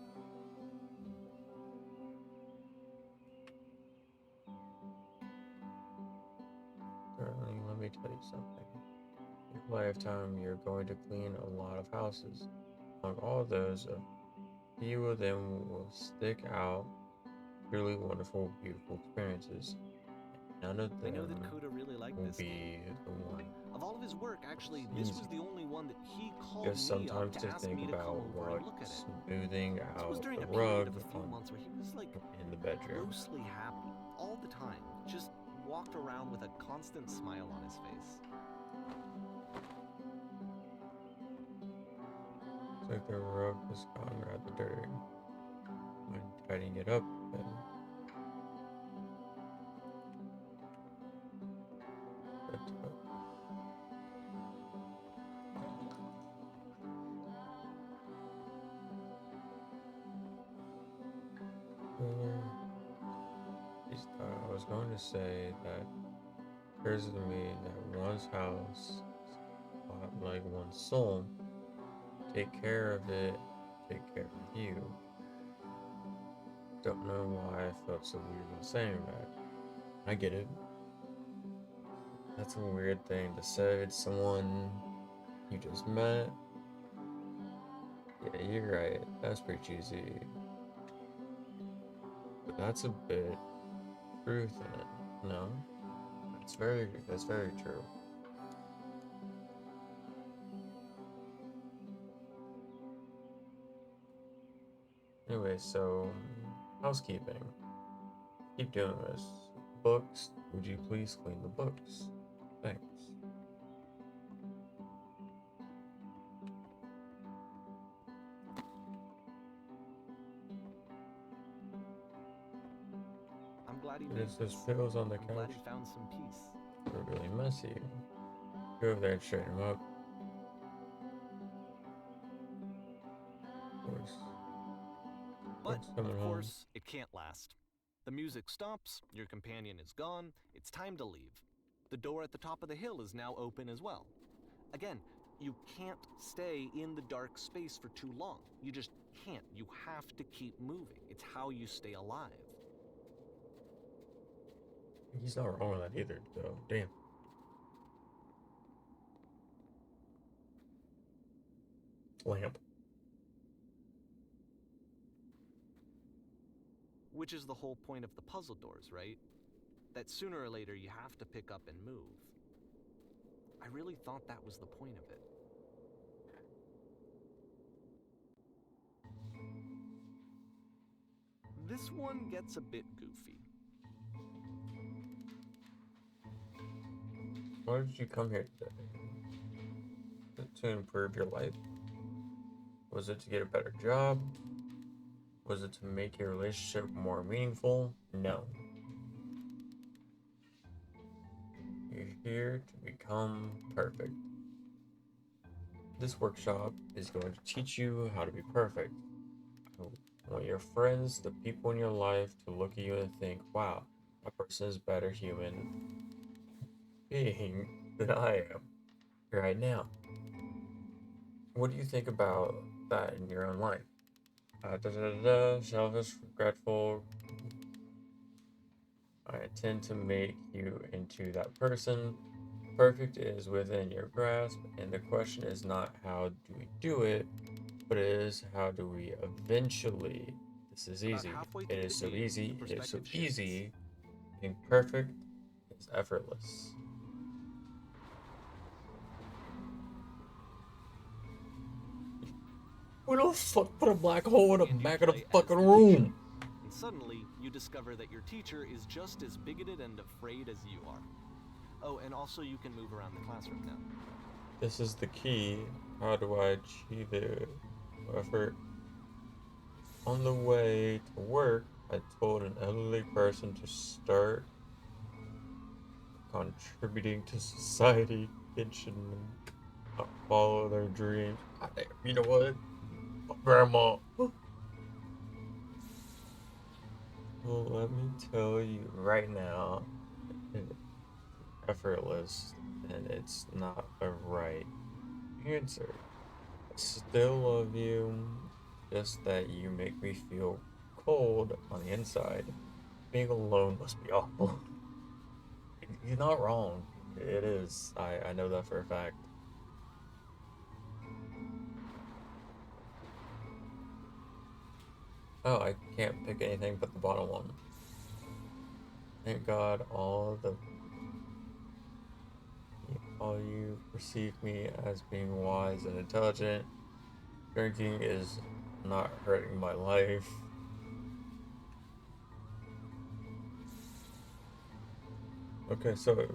Darling, let me tell you something. In your lifetime, you're going to clean a lot of houses. Among all those, a few of them will stick out, truly wonderful, beautiful experiences. None of I know that them Coda really liked will this be game. the one. Of all of his work, actually, this was Easy. the only one that he called Just me up sometimes to to ask think me to come about over and what look at it. smoothing This was out during the a period rug of a few on months where he was like in the bedroom. grossly happy all the time. Just walked around with a constant smile on his face. like the rug has gotten rather dirty. Mind tidying it up a bit? I was going to say that occurs to me that one's house, like one's soul, take care of it, take care of you. Don't know why I felt so weird when saying that. I get it. That's a weird thing to say to someone you just met. Yeah, you're right. That's pretty cheesy. But that's a bit truth in it. No? That's very true. Anyway, so housekeeping. Keep doing this. Books, would you please clean the books? Thanks. I'm glad he made There's those this. pillows on the I'm glad couch. he found some peace. They're really messy. Go over there and straighten them up. Of course. But, It's coming of home. course, it can't last. The music stops, your companion is gone, it's time to leave. The door at the top of the hill is now open as well. Again, you can't stay in the dark space for too long. You just can't. You have to keep moving. It's how you stay alive. He's not wrong with that either, though. Damn. Lamp. Which is the whole point of the puzzle doors, right? That sooner or later you have to pick up and move. I really thought that was the point of it. This one gets a bit goofy. Why did you come here today? To improve your life? Was it to get a better job? Was it to make your relationship more meaningful? No. You're here to become perfect. This workshop is going to teach you how to be perfect. I want your friends, the people in your life, to look at you and think, wow, that person is a better human being than I am right now. What do you think about that in your own life? Selfish, regretful. I intend to make you into that person. Perfect is within your grasp, and the question is not how do we do it, but it is how do we eventually. This is About easy. halfway It through is the so game, easy. the It is so perspective shifts. easy. Being perfect is effortless. Who the fuck put a black hole in the And you back of the play as fucking the room? teacher. And suddenly, you discover that your teacher is just as bigoted and afraid as you are. Oh, and also you can move around the classroom now. This is the key. How do I achieve it? Effort. On the way to work, I told an elderly person to start contributing to society. Kids should not follow their dreams. God damn, you know what? Grandma. Well, let me tell you right now, it's effortless, and it's not a right answer. I still love you, just that you make me feel cold on the inside. Being alone must be awful. He's not wrong. It is. I know that for a fact. Oh, I can't pick anything but the bottom one. Thank God all you perceive me as being wise and intelligent. Drinking is not hurting my life. Okay, so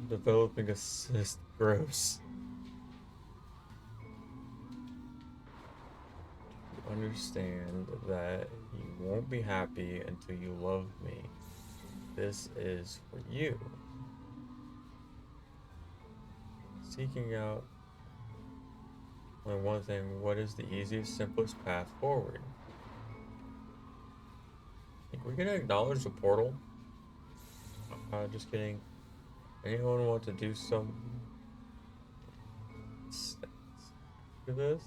developing a cyst, gross. understand that you won't be happy until you love me. This is for you. Seeking out only one thing, what is the easiest, simplest path forward? Think we're gonna acknowledge the portal? Just kidding. Anyone want to do some after this?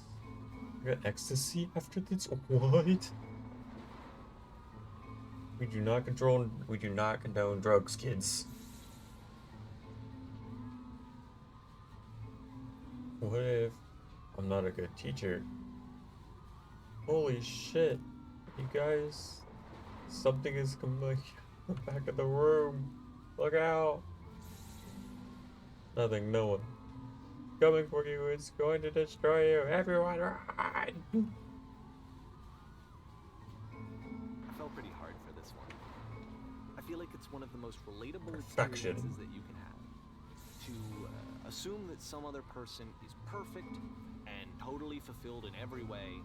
We got ecstasy after this? What? We do not condone drugs, kids. What if I'm not a good teacher? Holy shit. You guys, something is coming from the back of the room. Look out. Nothing, no one. Coming for you, it's going to destroy you. Everyone run! I felt pretty hard for this one. I feel like it's one of the most relatable Perfection. experiences that you can have. To assume that some other person is perfect and totally fulfilled in every way,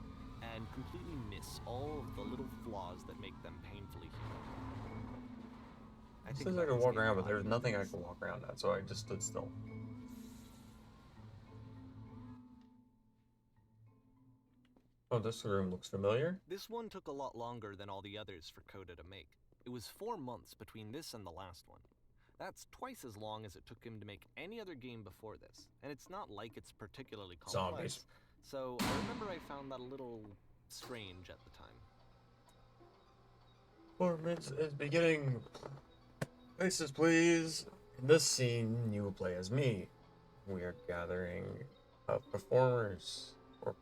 and completely miss all of the little flaws that make them painfully human. It says I can walk around, but there's nothing I can walk around at, so I just stood still. Oh, this room looks familiar. This one took a lot longer than all the others for Coda to make. It was 4 months between this and the last one. That's twice as long as it took him to make any other game before this, and it's not like it's particularly complex. Zombies. So I remember I found that a little strange at the time. Performance is beginning. Places, please. In this scene, you will play as me. We are gathering performers or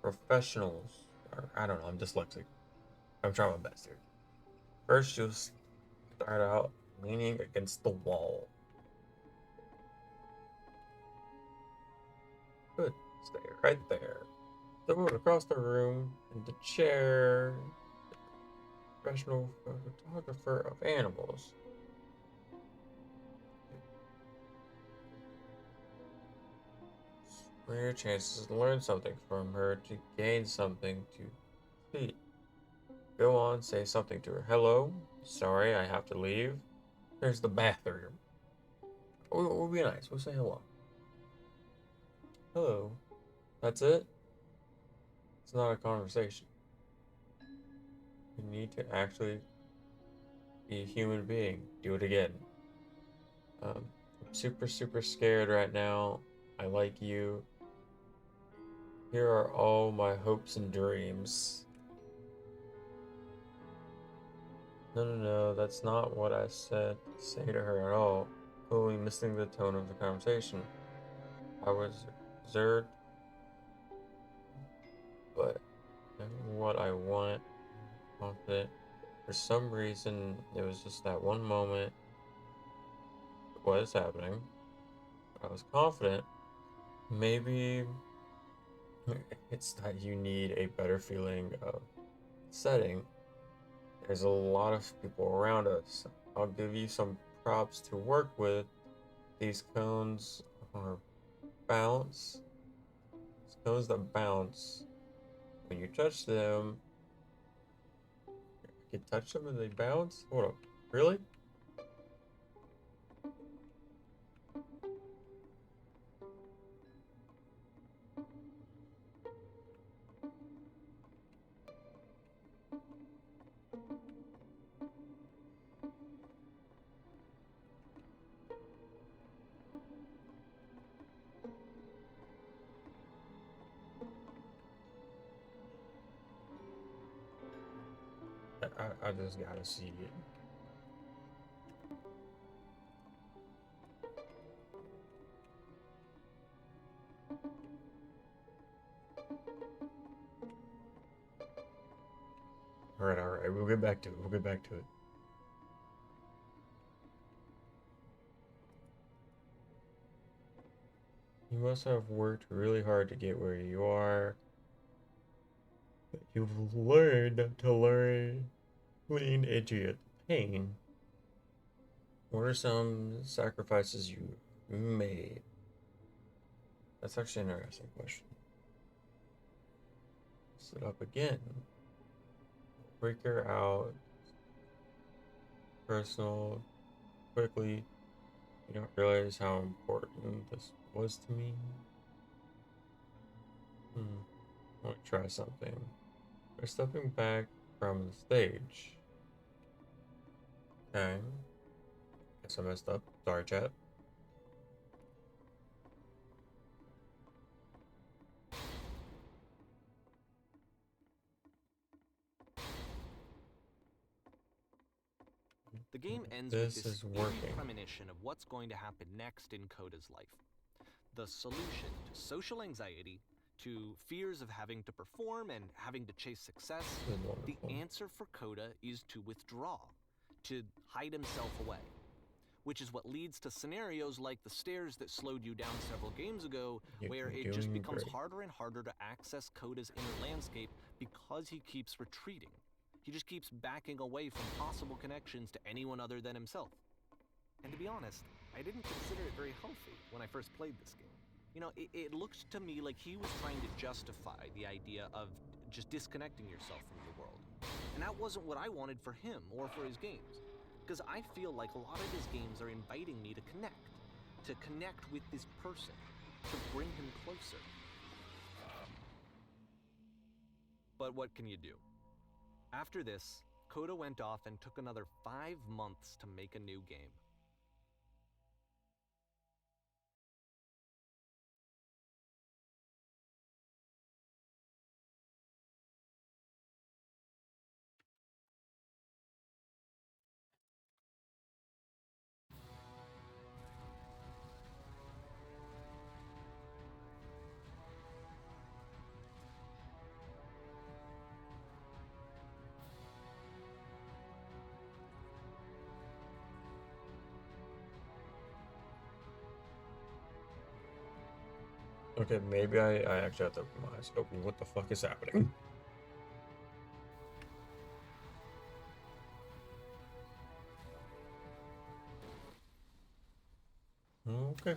professionals. Or, I don't know, I'm dyslexic. I'm trying my best here. First, you'll start out leaning against the wall. Good. Stay right there. Throw it across the room in the chair. Professional photographer of animals. What are your chances to learn something from her, to gain something, to see? Go on, say something to her. Hello? Sorry, I have to leave. There's the bathroom. We'll be nice. We'll say hello. Hello. That's it? It's not a conversation. You need to actually be a human being. Do it again. I'm super scared right now. I like you. Here are all my hopes and dreams. No, that's not what I said to say to her at all. Totally missing the tone of the conversation. I was reserved, but what I want, confident. For some reason, it was just that one moment. What is happening? I was confident. Maybe it's that you need a better feeling of setting. There's a lot of people around us. I'll give you some props to work with. These cones are bounce. These cones that bounce. When you touch them, you can touch them and they bounce? Hold up. Really? I just gotta see it. Alright, we'll get back to it. You must have worked really hard to get where you are. But you've learned to lean into your pain. What are some sacrifices you made? That's actually an interesting question. mess it up again. Break her out. Personal. Quickly. You don't realize how important this was to me. I want to try something. We're stepping back from the stage. Okay. Guess I messed up. Sorry, chat. The game ends This with this is eerie working. premonition of what's going to happen next in Coda's life. The solution to social anxiety, to fears of having to perform and having to chase success, This is the wonderful. answer for Coda is to withdraw, to hide himself away. Which is what leads to scenarios like the stairs that slowed you down several games ago, You've where been it just doing becomes great. harder and harder to access Coda's inner landscape because he keeps retreating. He just keeps backing away from possible connections to anyone other than himself. And to be honest, I didn't consider it very healthy when I first played this game. You know, it looked to me like he was trying to justify the idea of just disconnecting yourself from the world. And that wasn't what I wanted for him or for his games. Because I feel like a lot of his games are inviting me to connect with this person, to bring him closer. But what can you do? After this, Coda went off and took another 5 months to make a new game. Okay, maybe I actually have to open my eyes. Open. What the fuck is happening? Okay.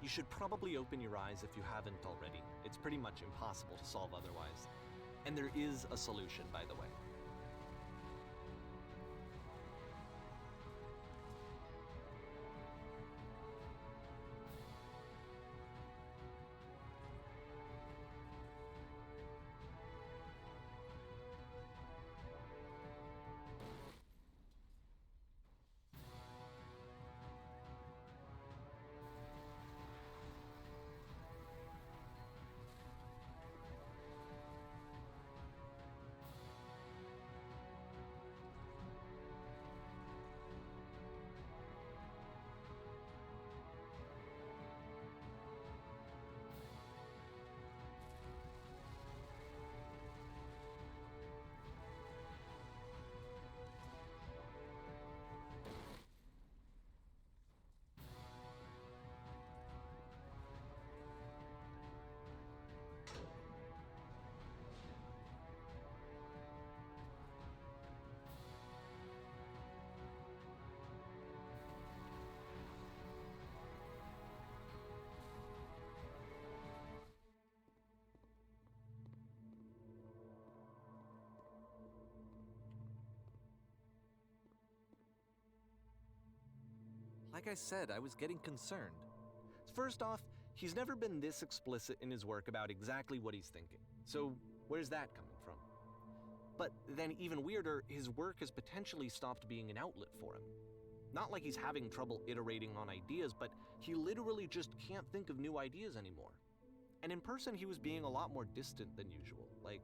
You should probably open your eyes if you haven't already. It's pretty much impossible to solve otherwise. And there is a solution, by the way. Like I said, I was getting concerned. First off, he's never been this explicit in his work about exactly what he's thinking. So, where's that coming from? But then, even weirder, his work has potentially stopped being an outlet for him. Not like he's having trouble iterating on ideas, but he literally just can't think of new ideas anymore. And in person, he was being a lot more distant than usual. Like,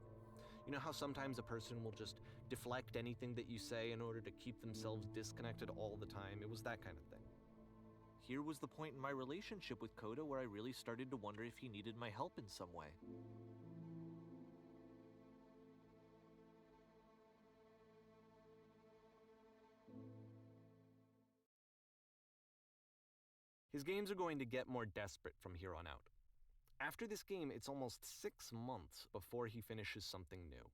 you know how sometimes a person will just deflect anything that you say in order to keep themselves disconnected all the time? It was that kind of thing. Here was the point in my relationship with Coda where I really started to wonder if he needed my help in some way. His games are going to get more desperate from here on out. After this game, it's almost 6 months before he finishes something new.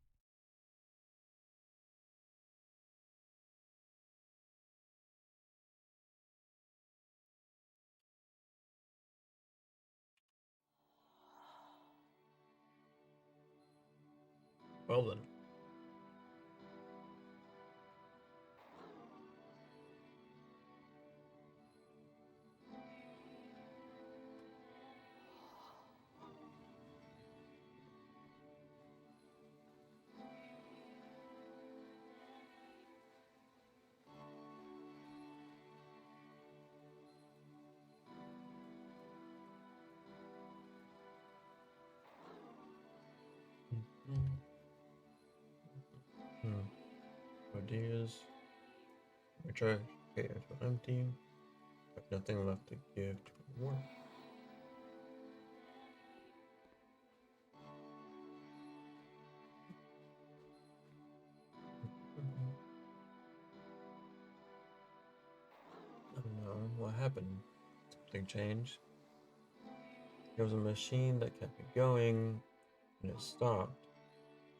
Well then. Ideas. My trash cans are empty. I've nothing left to give to work. I don't know what happened. Something changed. There was a machine that kept me going, and it stopped.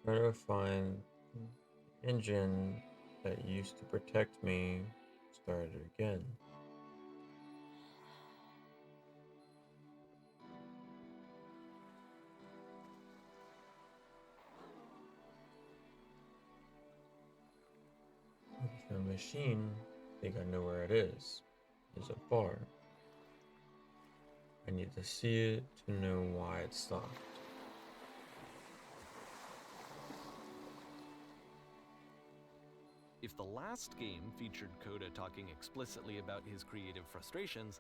Trying to find the engine that used to protect me started again. The machine, I think I know where it is. There's a bar. I need to see it to know why it stopped. If the last game featured Coda talking explicitly about his creative frustrations,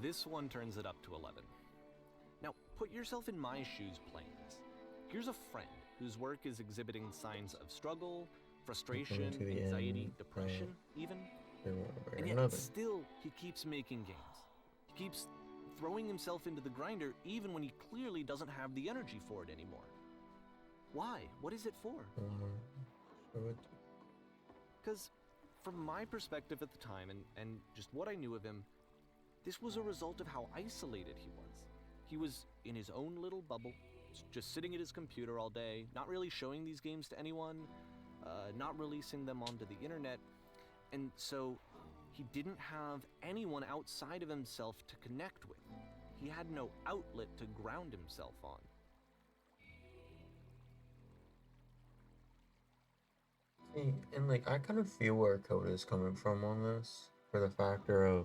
this one turns it up to 11. Now, put yourself in my shoes playing this. Here's a friend whose work is exhibiting signs of struggle, frustration, to the anxiety, end, depression, even. One way or And yet another. still, he keeps making games. He keeps throwing himself into the grinder even when he clearly doesn't have the energy for it anymore. Why? What is it for? Show it. Because from my perspective at the time and just what I knew of him, this was a result of how isolated he was. He was in his own little bubble, just sitting at his computer all day, not really showing these games to anyone, not releasing them onto the internet, and so he didn't have anyone outside of himself to connect with. He had no outlet to ground himself on. See, and like I kind of feel where Coda is coming from on this, for the factor of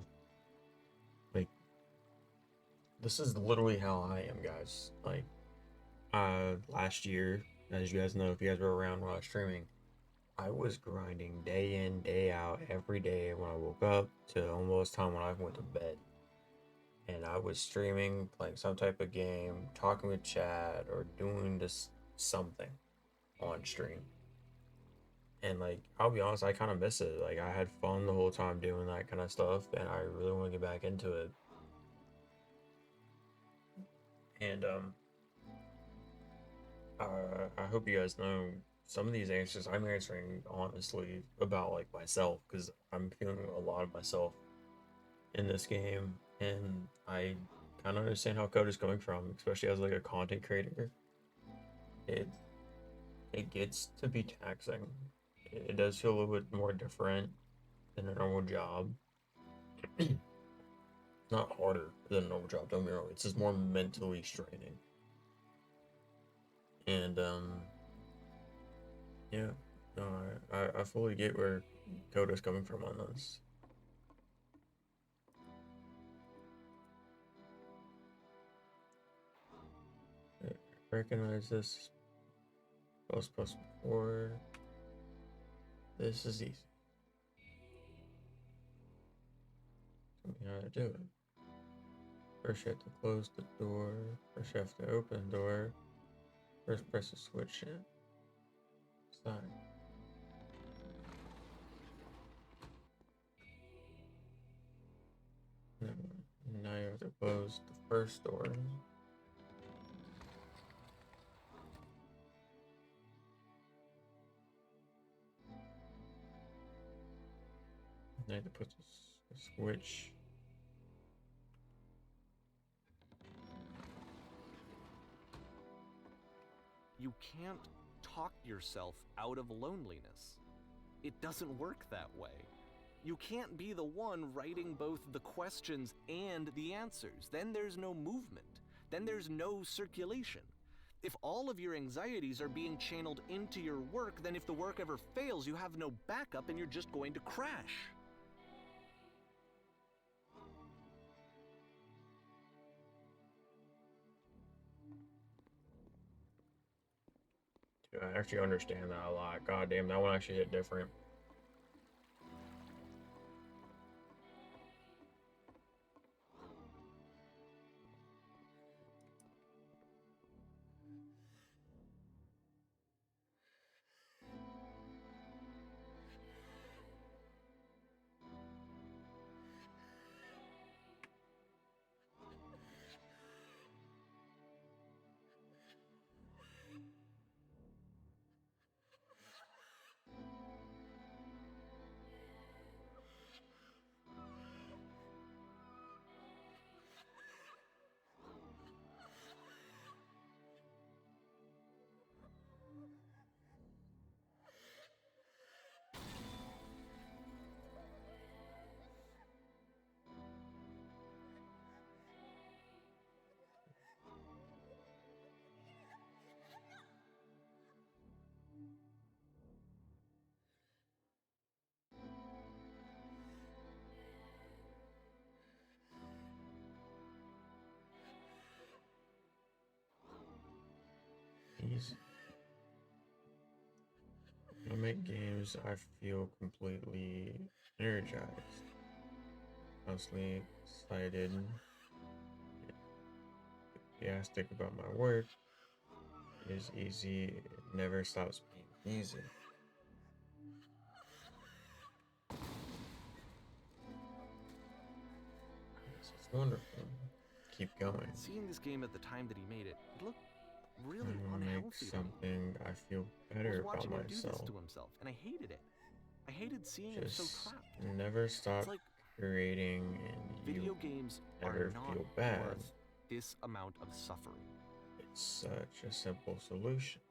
like this is literally how I am, guys. Like last year, as you guys know, if you guys were around when I was streaming, I was grinding day in, day out, every day when I woke up to almost time when I went to bed. And I was streaming, playing some type of game, talking with chat, or doing just something on stream. And like, I'll be honest, I kind of miss it. Like, I had fun the whole time doing that kind of stuff, and I really want to get back into it. And I hope you guys know some of these answers I'm answering honestly about like myself, because I'm feeling a lot of myself in this game, and I kind of understand how Code is coming from, especially as like a content creator. It gets to be taxing. It does feel a little bit more different than a normal job. Not harder than a normal job, don't get me wrong. It's just more mentally straining. And yeah, no, I fully get where Coda's coming from on this. Recognize this. Plus 4. This is easy. Tell me how to do it. First you have to close the door. First you have to open the door. First press the switch in. Side. Now you have to close the first door. Now you have to put the switch. You can't talk yourself out of loneliness. It doesn't work that way. You can't be the one writing both the questions and the answers. Then there's no movement. Then there's no circulation. If all of your anxieties are being channeled into your work, then if the work ever fails, you have no backup and you're just going to crash. Dude, I actually understand that a lot. God damn, that one actually hit different. Easy. When I make games, I feel completely energized, constantly excited, enthusiastic about my work. It is easy, it never stops being easy. This is wonderful. Keep going. Seeing this game at the time that he made it, it looked really I want to make unhealthy to me. something I feel I was better about watching him do this myself. to himself, and I hated it. I hated seeing him so Just trapped. never stop It's like creating, and video you games never are not feel bad. worth this amount of suffering. It's such a simple solution.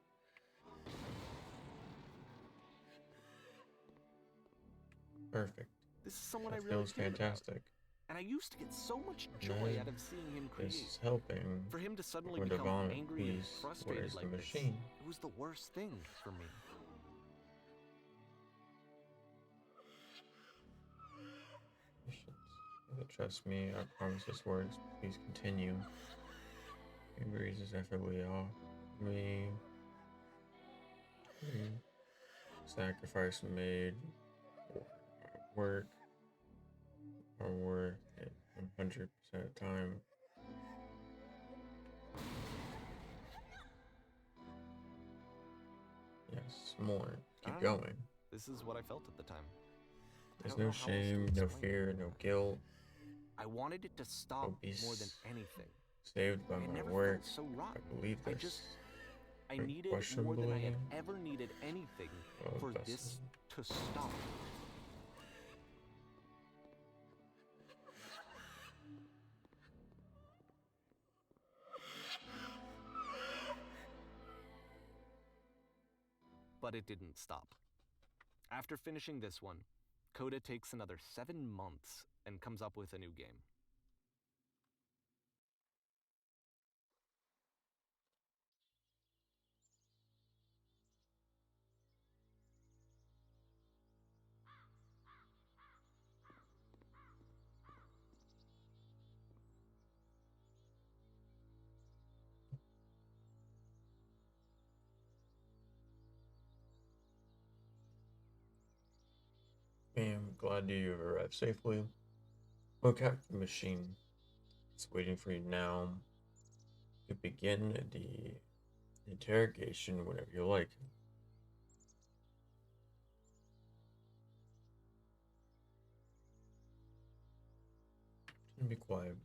Perfect. This is someone That I really feels cared about, fantastic. and I used to get so much joy Now, out of seeing him this create. is helping. For him to suddenly When become Devon angry and Peace frustrated wears the like this, machine. it was the worst thing for me. Trust me, I promise this works. Please continue. It breezes effortlessly off me. Sacrifice made for my work are worth it 100% of the time. Yes, more. Keep I don't know. going. This is what I felt at the time. I There's don't know no how else to shame, no explain fear, it. no guilt. I wanted it to stop Don't be more than anything. saved by It my never work. felt so rotten. I believe I this. just, I needed more than I had ever needed anything for this to stop. But it didn't stop. After finishing this one, Coda takes another 7 months and comes up with a new game. I'm glad you've arrived safely. Well, Captain Machine is waiting for you now. You begin the interrogation whenever you like. And be quiet.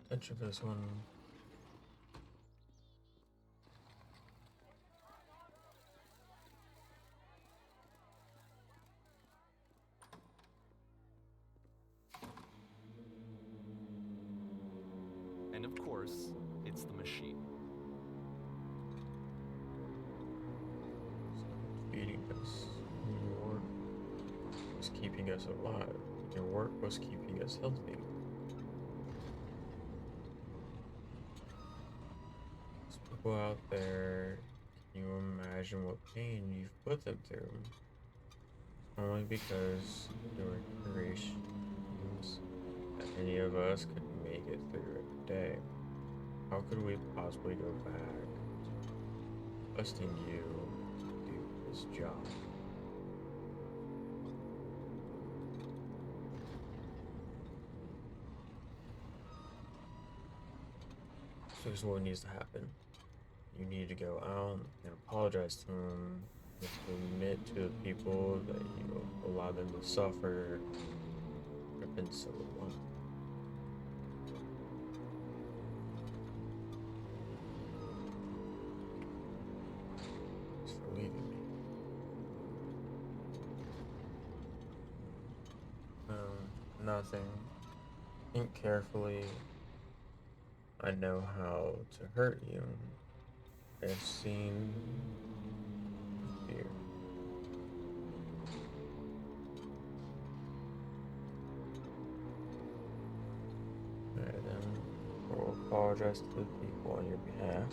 Attention for this one. And of course, it's the machine. feeding us. Your work was keeping us alive. Your work was keeping us healthy. Those people out there, can you imagine what pain you've put them through? Only because they were creations that any of us could make it through every day. How could we possibly go back to trusting you to do this job? So here's what needs to happen. You need to go out and apologize to them. You have to admit to the people that you allow them to suffer. I've been so long. Thanks for leaving me. Nothing. Think carefully. I know how to hurt you. I've seen fear. Alright then, we'll apologize to the people on your behalf.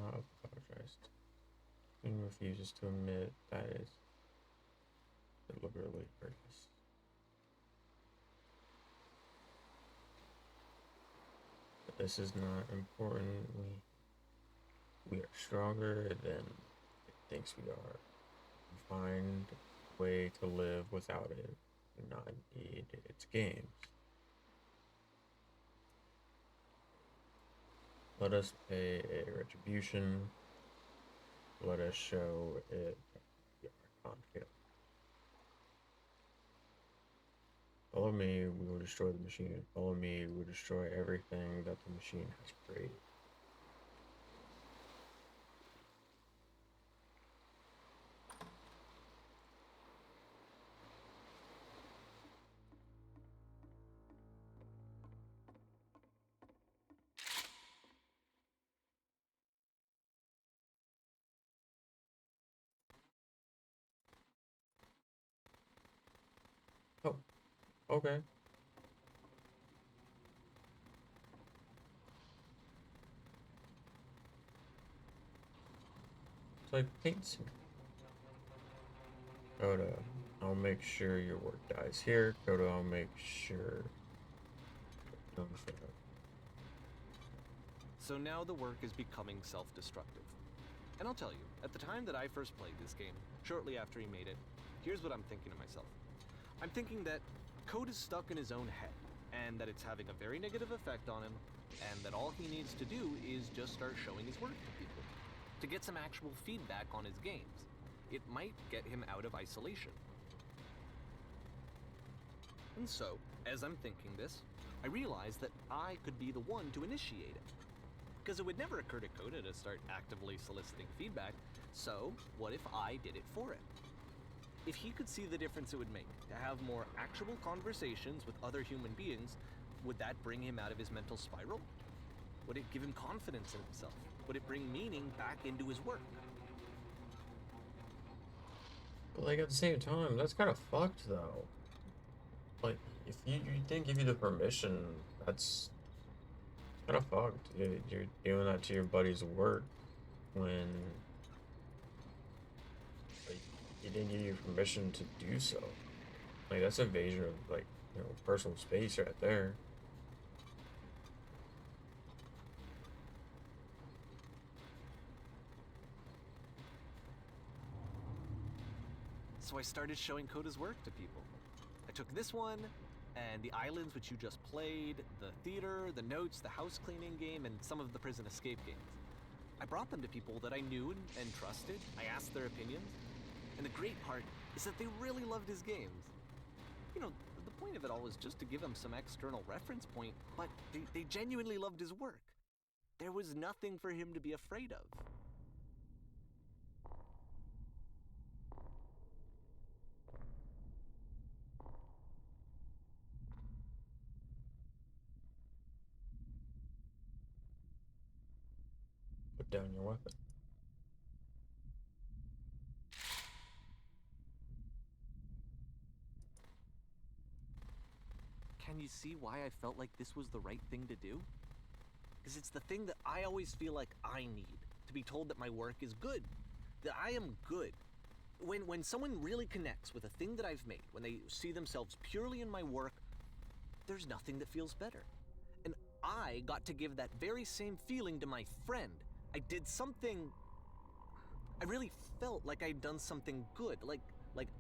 Not apologized. He refuses to admit that it's deliberately purposed. But this is not important. We are stronger than it thinks we are. We find a way to live without it. Do not need its games. Let us pay a retribution. Let us show it we are confident. Follow me, we will destroy the machine. Follow me, we will destroy everything that the machine has created. Oh, okay. It's like paints. Coda, I'll make sure your work dies here. Coda, I'll make sure. So now the work is becoming self-destructive. And I'll tell you, at the time that I first played this game, shortly after he made it, here's what I'm thinking to myself. I'm thinking that Code is stuck in his own head, and that it's having a very negative effect on him, and that all he needs to do is just start showing his work to people, to get some actual feedback on his games. It might get him out of isolation. And so, as I'm thinking this, I realize that I could be the one to initiate it. Because it would never occur to Coda to start actively soliciting feedback, so what if I did it for him? If he could see the difference it would make to have more actual conversations with other human beings, would that bring him out of his mental spiral? Would it give him confidence in himself? Would it bring meaning back into his work? But like at the same time, that's kind of fucked though. Like if you didn't give you the permission, that's kind of fucked. You're doing that to your buddy's work when like he didn't give you permission to do so. Like that's invasion of like personal space right there. So I started showing Coda's work to people. I took this one, and the islands which you just played, the theater, the notes, the house cleaning game, and some of the prison escape games. I brought them to people that I knew and trusted. I asked their opinions. And the great part is that they really loved his games. You know, the point of it all was just to give him some external reference point, but they genuinely loved his work. There was nothing for him to be afraid of. Put down your weapon. Can you see why I felt like this was the right thing to do? Because it's the thing that I always feel like I need, to be told that my work is good, that I am good. When someone really connects with a thing that I've made, when they see themselves purely in my work, there's nothing that feels better. And I got to give that very same feeling to my friend. I did something... I really felt like I'd done something good, like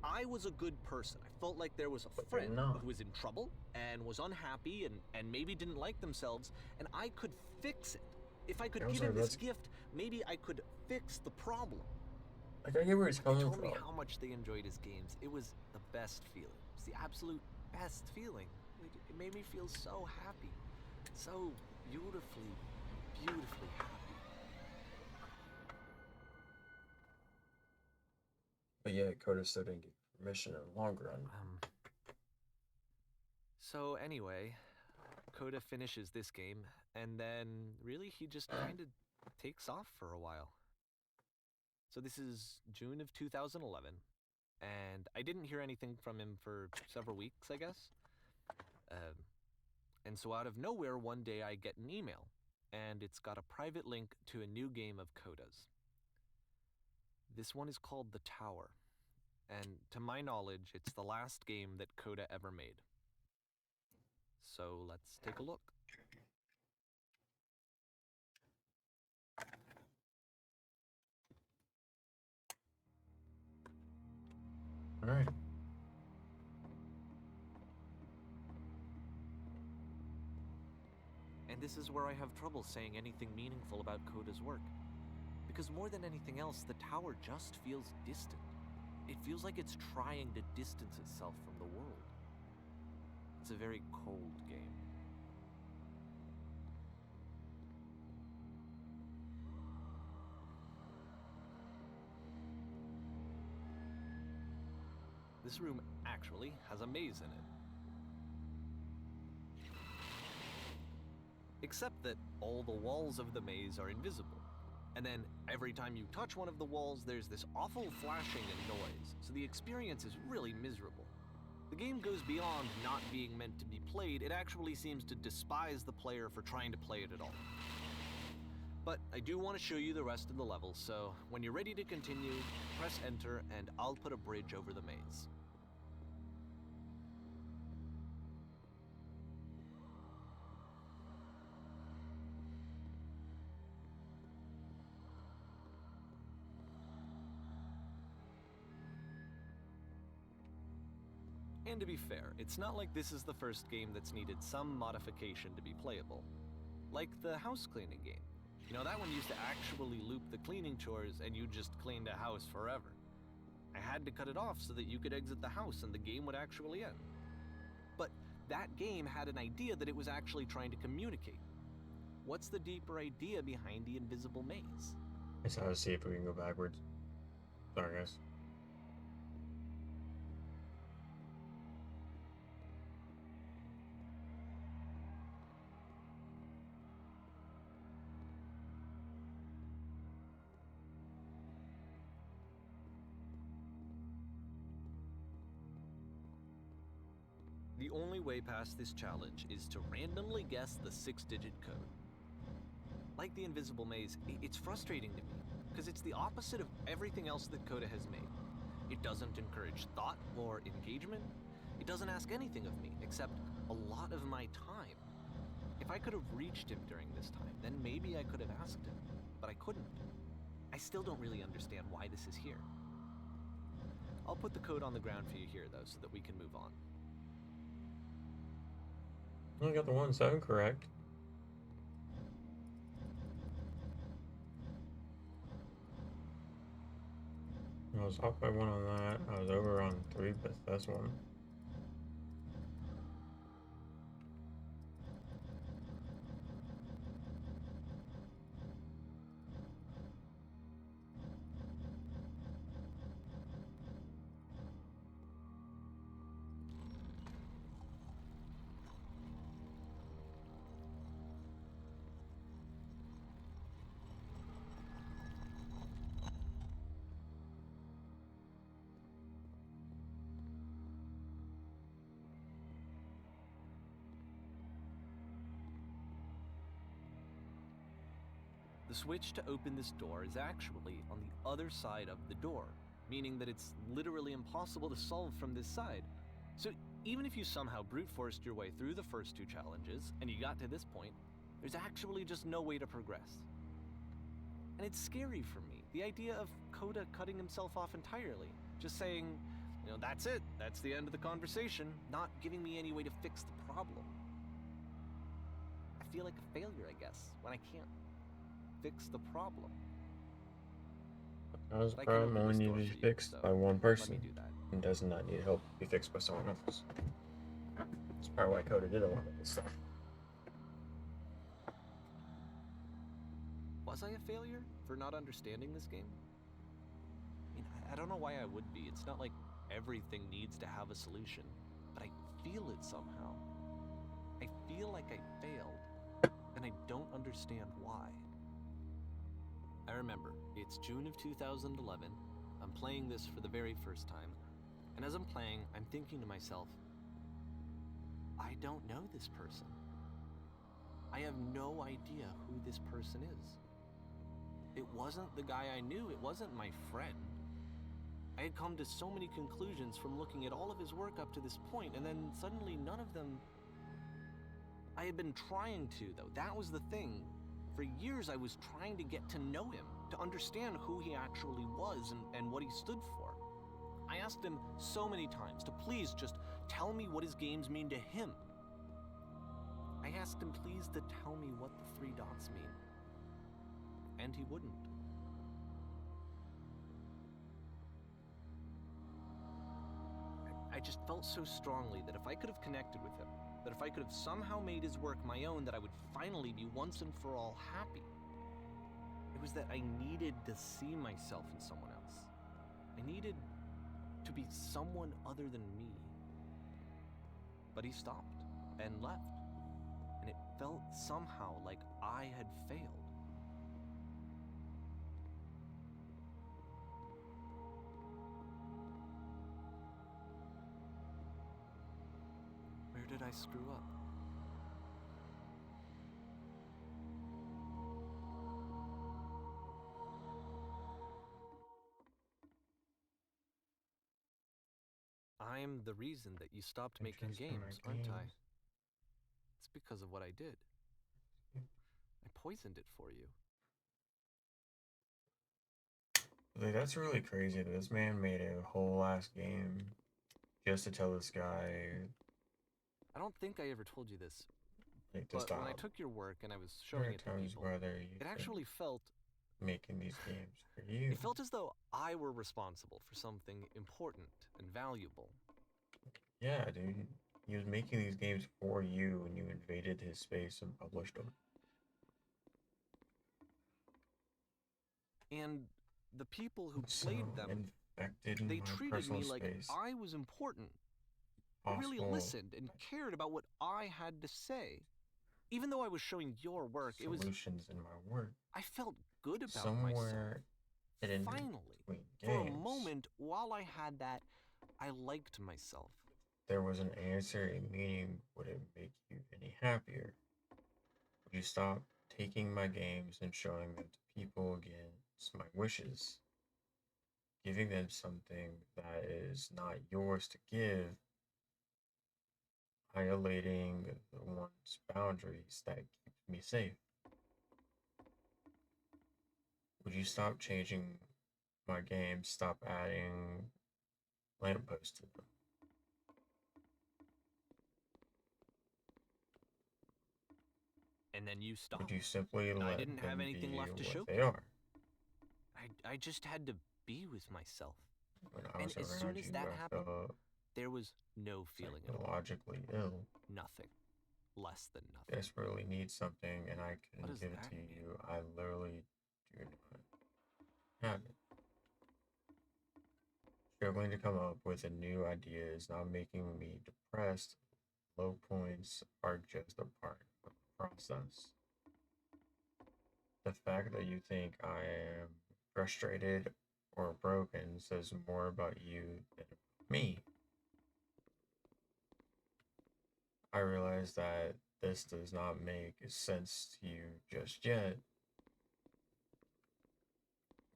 I was a good person. I felt like there was a But you're friend not. who was in trouble and was unhappy and maybe didn't like themselves, and I could fix it. If I could I'm give sorry, him this that's- gift, maybe I could fix the problem. Like, I get where he's They coming told from. me how much they enjoyed his games. It was the best feeling. It was the absolute best feeling. It made me feel so happy. So beautifully, beautifully happy. But yeah, Coda still didn't get permission in the long run. So anyway, Coda finishes this game, and then really he just kind of takes off for a while. So this is June of 2011, and I didn't hear anything from him for several weeks, I guess. And so out of nowhere, one day I get an email, and it's got a private link to a new game of Coda's. This one is called The Tower, and to my knowledge, it's the last game that Coda ever made. So let's take a look. Alright. And this is where I have trouble saying anything meaningful about Coda's work. Because more than anything else, the tower just feels distant. It feels like it's trying to distance itself from the world. It's a very cold game. This room actually has a maze in it. Except that all the walls of the maze are invisible. And then every time you touch one of the walls, there's this awful flashing and noise, so the experience is really miserable. The game goes beyond not being meant to be played, it actually seems to despise the player for trying to play it at all. But I do want to show you the rest of the levels, so when you're ready to continue, press enter and I'll put a bridge over the maze. And to be fair, it's not like this is the first game that's needed some modification to be playable. Like the house cleaning game. You know, that one used to actually loop the cleaning chores and you just cleaned a house forever. I had to cut it off so that you could exit the house and the game would actually end. But that game had an idea that it was actually trying to communicate. What's the deeper idea behind the invisible maze? Let's have to see if we can go backwards. Sorry, guys. The only way past this challenge is to randomly guess the 6-digit code. Like the invisible maze, it's frustrating to me, because it's the opposite of everything else that Coda has made. It doesn't encourage thought or engagement. It doesn't ask anything of me, except a lot of my time. If I could have reached him during this time, then maybe I could have asked him, but I couldn't. I still don't really understand why this is here. I'll put the code on the ground for you here, though, so that we can move on. I got the 1-7 correct. I was off by one on that. I was over on 3, but that's one. The switch to open this door is actually on the other side of the door, meaning that it's literally impossible to solve from this side. So even if you somehow brute forced your way through the first 2 challenges and you got to this point, there's actually just no way to progress. And it's scary for me, the idea of Coda cutting himself off entirely, just saying, that's it, that's the end of the conversation, not giving me any way to fix the problem. I feel like a failure, I guess, when I can't fix the problem. That was a But I can problem open only this needed door to be for you, fixed so by one let me person do that. and does not need help to be fixed by someone else. That's probably why Coda did a lot of this stuff. Was I a failure for not understanding this game? I mean, I don't know why I would be. It's not like everything needs to have a solution, but I feel it somehow. I feel like I failed, and I don't understand why. I remember, it's June of 2011. I'm playing this for the very first time, and as I'm playing, I'm thinking to myself, I don't know this person. I have no idea who this person is. It wasn't the guy I knew, it wasn't my friend. I had come to so many conclusions from looking at all of his work up to this point, and then suddenly none of them... I had been trying to, though. That was the thing. For years I was trying to get to know him, to understand who he actually was and what he stood for. I asked him so many times to please just tell me what his games mean to him. I asked him please to tell me what the 3 dots mean. And he wouldn't. I just felt so strongly that if I could have connected with him, that if I could have somehow made his work my own, that I would finally be once and for all happy. It was that I needed to see myself in someone else. I needed to be someone other than me. But he stopped and left, and it felt somehow like I had failed. Where did I screw up? I'm the reason that you stopped making Interest in my games, aren't I? games. It's because of what I did. I poisoned it for you. Like, that's really crazy that this man made a whole ass game just to tell this guy, I don't think I ever told you this, like, to but when I stop. took your work and I was There showing are it to times people, whether you it actually felt making these games for you. It felt as though I were responsible for something important and valuable. Yeah, dude. He was making these games for you when you invaded his space and published them. And the people who So played them, infected in they my treated personal me like space. I was important. They really Possible listened and cared about what I had to say. Even though I was showing your work, solutions in my work. I felt good about myself. Somewhere hidden Finally, between for a games, moment, while I had that, I liked myself. there was an answer, a meaning. Would it make you any happier? Would you stop taking my games and showing them to people against my wishes? Giving them something that is not yours to give, violating the one's boundaries that keeps me safe. Would you stop changing my games, stop adding lampposts to them? And then you stopped. Would you simply And I let didn't have them anything be left to what show they people. are? I just had to be with myself. When I And was as soon around as you, that I happened, felt there was no feeling at all. psychologically ill. Nothing. Less than nothing. Desperately need something, and I What couldn't does give it that to mean? you. I literally do not have it. Struggling to come up with a new idea is not making me depressed. Low points are just a part of the process. The fact that you think I am frustrated or broken says more about you than about me. I realize that this does not make sense to you just yet,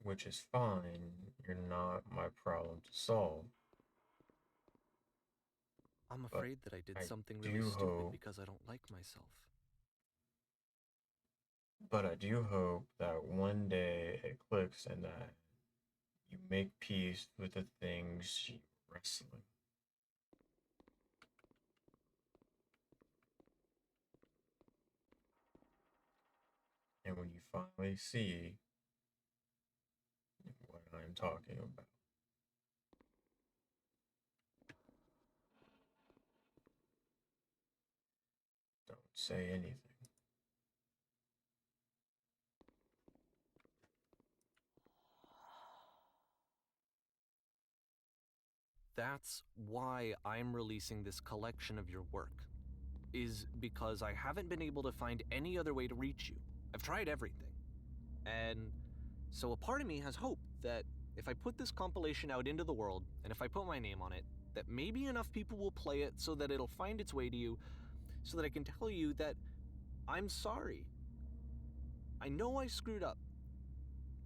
which is fine. You're not my problem to solve. I'm But afraid that I did I something really do stupid hope, because I don't like myself. but I do hope that one day it clicks and that you make peace with the things you're wrestling. And when you finally see what I'm talking about. Don't say anything. That's why I'm releasing this collection of your work, is because I haven't been able to find any other way to reach you. I've tried everything. And so a part of me has hope that if I put this compilation out into the world, and if I put my name on it, that maybe enough people will play it so that it'll find its way to you, so that I can tell you that I'm sorry. I know I screwed up.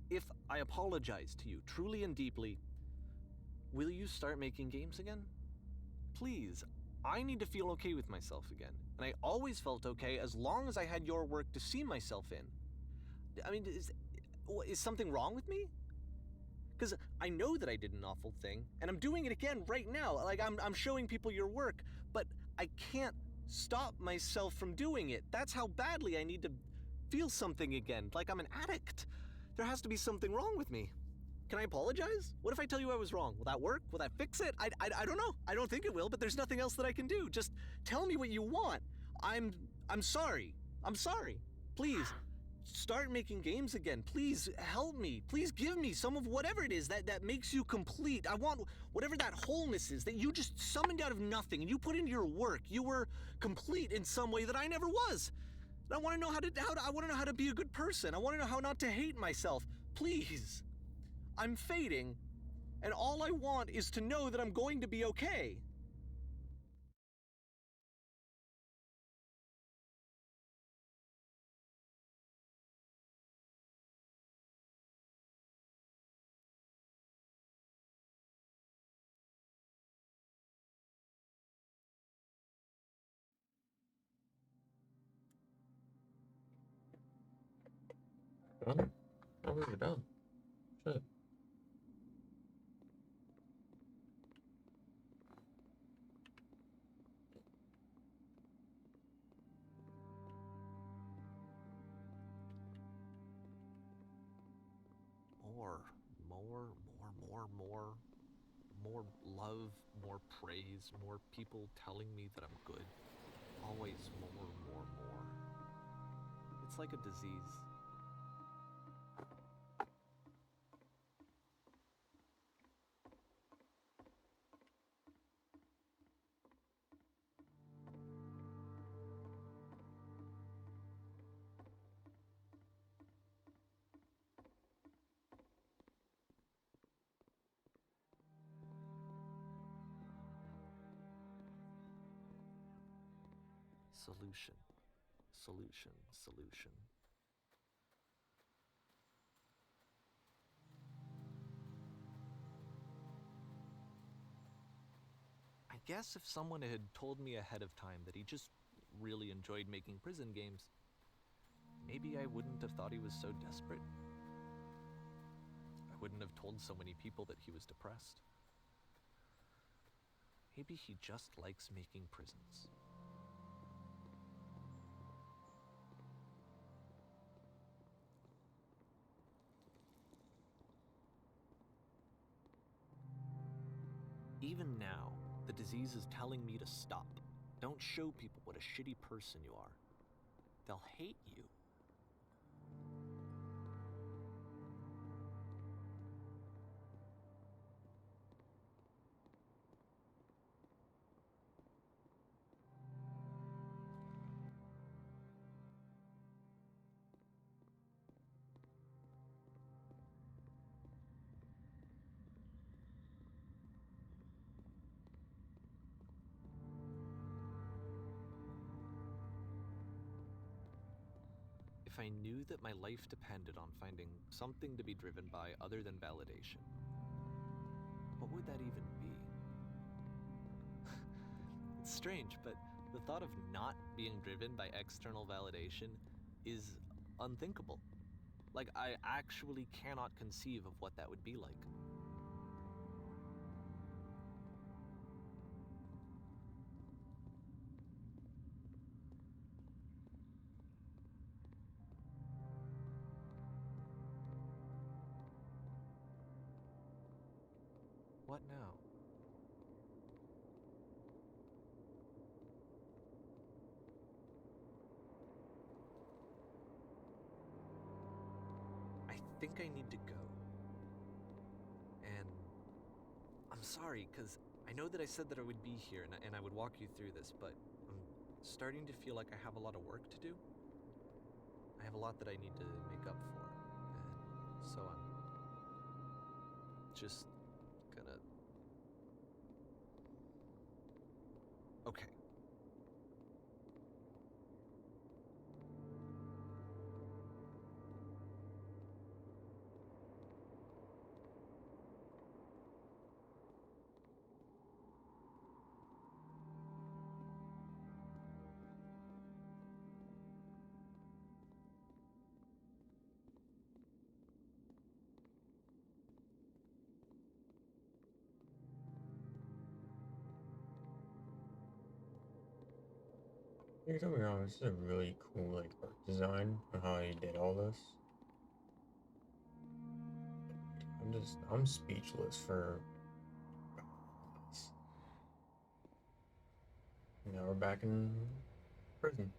If I apologize to you truly and deeply, will you start making games again? Please, I need to feel okay with myself again. And I always felt okay as long as I had your work to see myself in. I mean, is something wrong with me? Because I know that I did an awful thing, and I'm doing it again right now. Like, I'm showing people your work, but I can't stop myself from doing it. That's how badly I need to feel something again, like I'm an addict. There has to be something wrong with me. Can I apologize? What if I tell you I was wrong? Will that work? Will that fix it? I don't know. I don't think it will, but there's nothing else that I can do. Just tell me what you want. I'm sorry. I'm sorry. Please, start making games again. Please help me. Please give me some of whatever it is that makes you complete. I want whatever that wholeness is that you just summoned out of nothing and you put into your work. You were complete in some way that I never was. And I want to know I want to know how to be a good person. I want to know how not to hate myself. Please. I'm fading, and all I want is to know that I'm going to be okay. Done? How was it done? Shit. More love, more praise, more people telling me that I'm good. Always more. It's like a disease. Solution. I guess if someone had told me ahead of time that he just really enjoyed making prison games, maybe I wouldn't have thought he was so desperate. I wouldn't have told so many people that he was depressed. Maybe he just likes making prisons. Even now, the disease is telling me to stop. Don't show people what a shitty person you are. They'll hate you. If I knew that my life depended on finding something to be driven by other than validation, what would that even be? It's strange, but the thought of not being driven by external validation is unthinkable. Like, I actually cannot conceive of what that would be like. What now? I think I need to go. And I'm sorry, because I know that I said that I would be here and I would walk you through this, but I'm starting to feel like I have a lot of work to do. I have a lot that I need to make up for. And so I'm just gonna... Okay. Don't be wrong, this is a really cool like art design on how he did all this. I'm speechless for this. Now we're back in prison.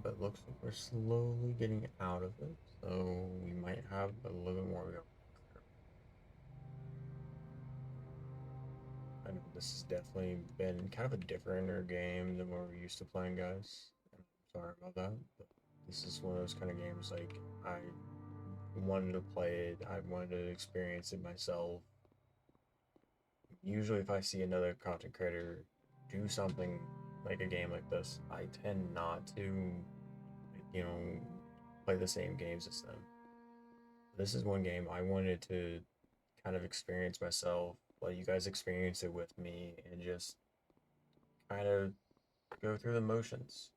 But looks like we're slowly getting out of it, so we might have a little bit more to go. I know this has definitely been kind of a different game than what we're used to playing, guys. I'm sorry about that, but this is one of those kind of games like I wanted to play it, I wanted to experience it myself. Usually, if I see another content creator do something like a game like this, I tend not to, you know, play the same games as them. This is one game I wanted to kind of experience myself, let you guys experience it with me, and just kind of go through the motions.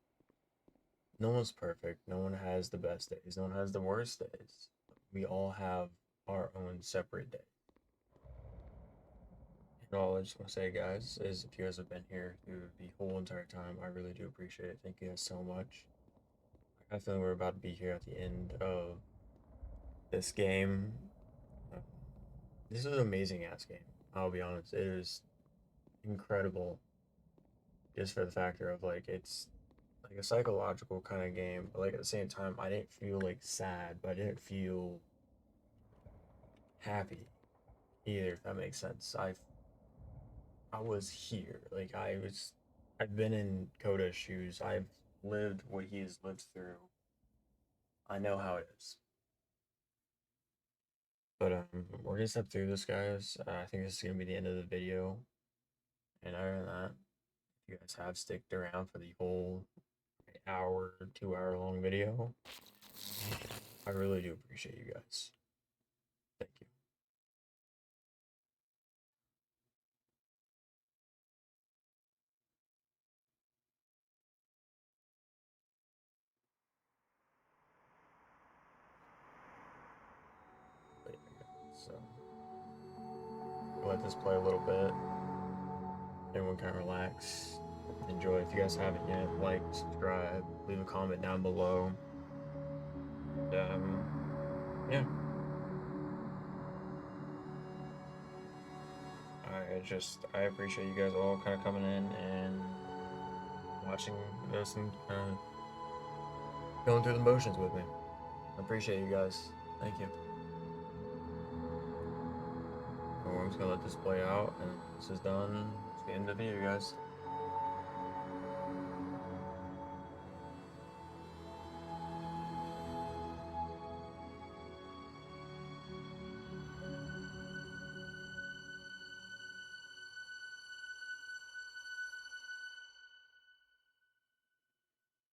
No one's perfect. No one has the best days. No one has the worst days. We all have our own separate day. And all I just want to say, guys, is if you guys have been here through the whole entire time, I really do appreciate it. Thank you guys so much. I feel like we're about to be here at the end of this game. This is an amazing ass game. I'll be honest. It is incredible. Just for the factor of like it's like a psychological kind of game, but like at the same time, I didn't feel like sad, but I didn't feel happy either. If that makes sense. I was here. Like I've been in Koda's shoes. I've lived what he has lived through. I know how it is. But we're gonna step through this, guys. I think this is gonna be the end of the video. And other than that, if you guys have sticked around for the whole hour, 2 hour long video, I really do appreciate you guys. Thank you. But yeah, so we'll let this play a little bit. Everyone kind of relax, enjoy. If you guys haven't yet, like, subscribe, leave a comment down below. And, yeah. I appreciate you guys all kind of coming in and watching this and going through the motions with me. I appreciate you guys. Thank you. I'm just gonna let this play out, and this is done. It's the end of the video, guys.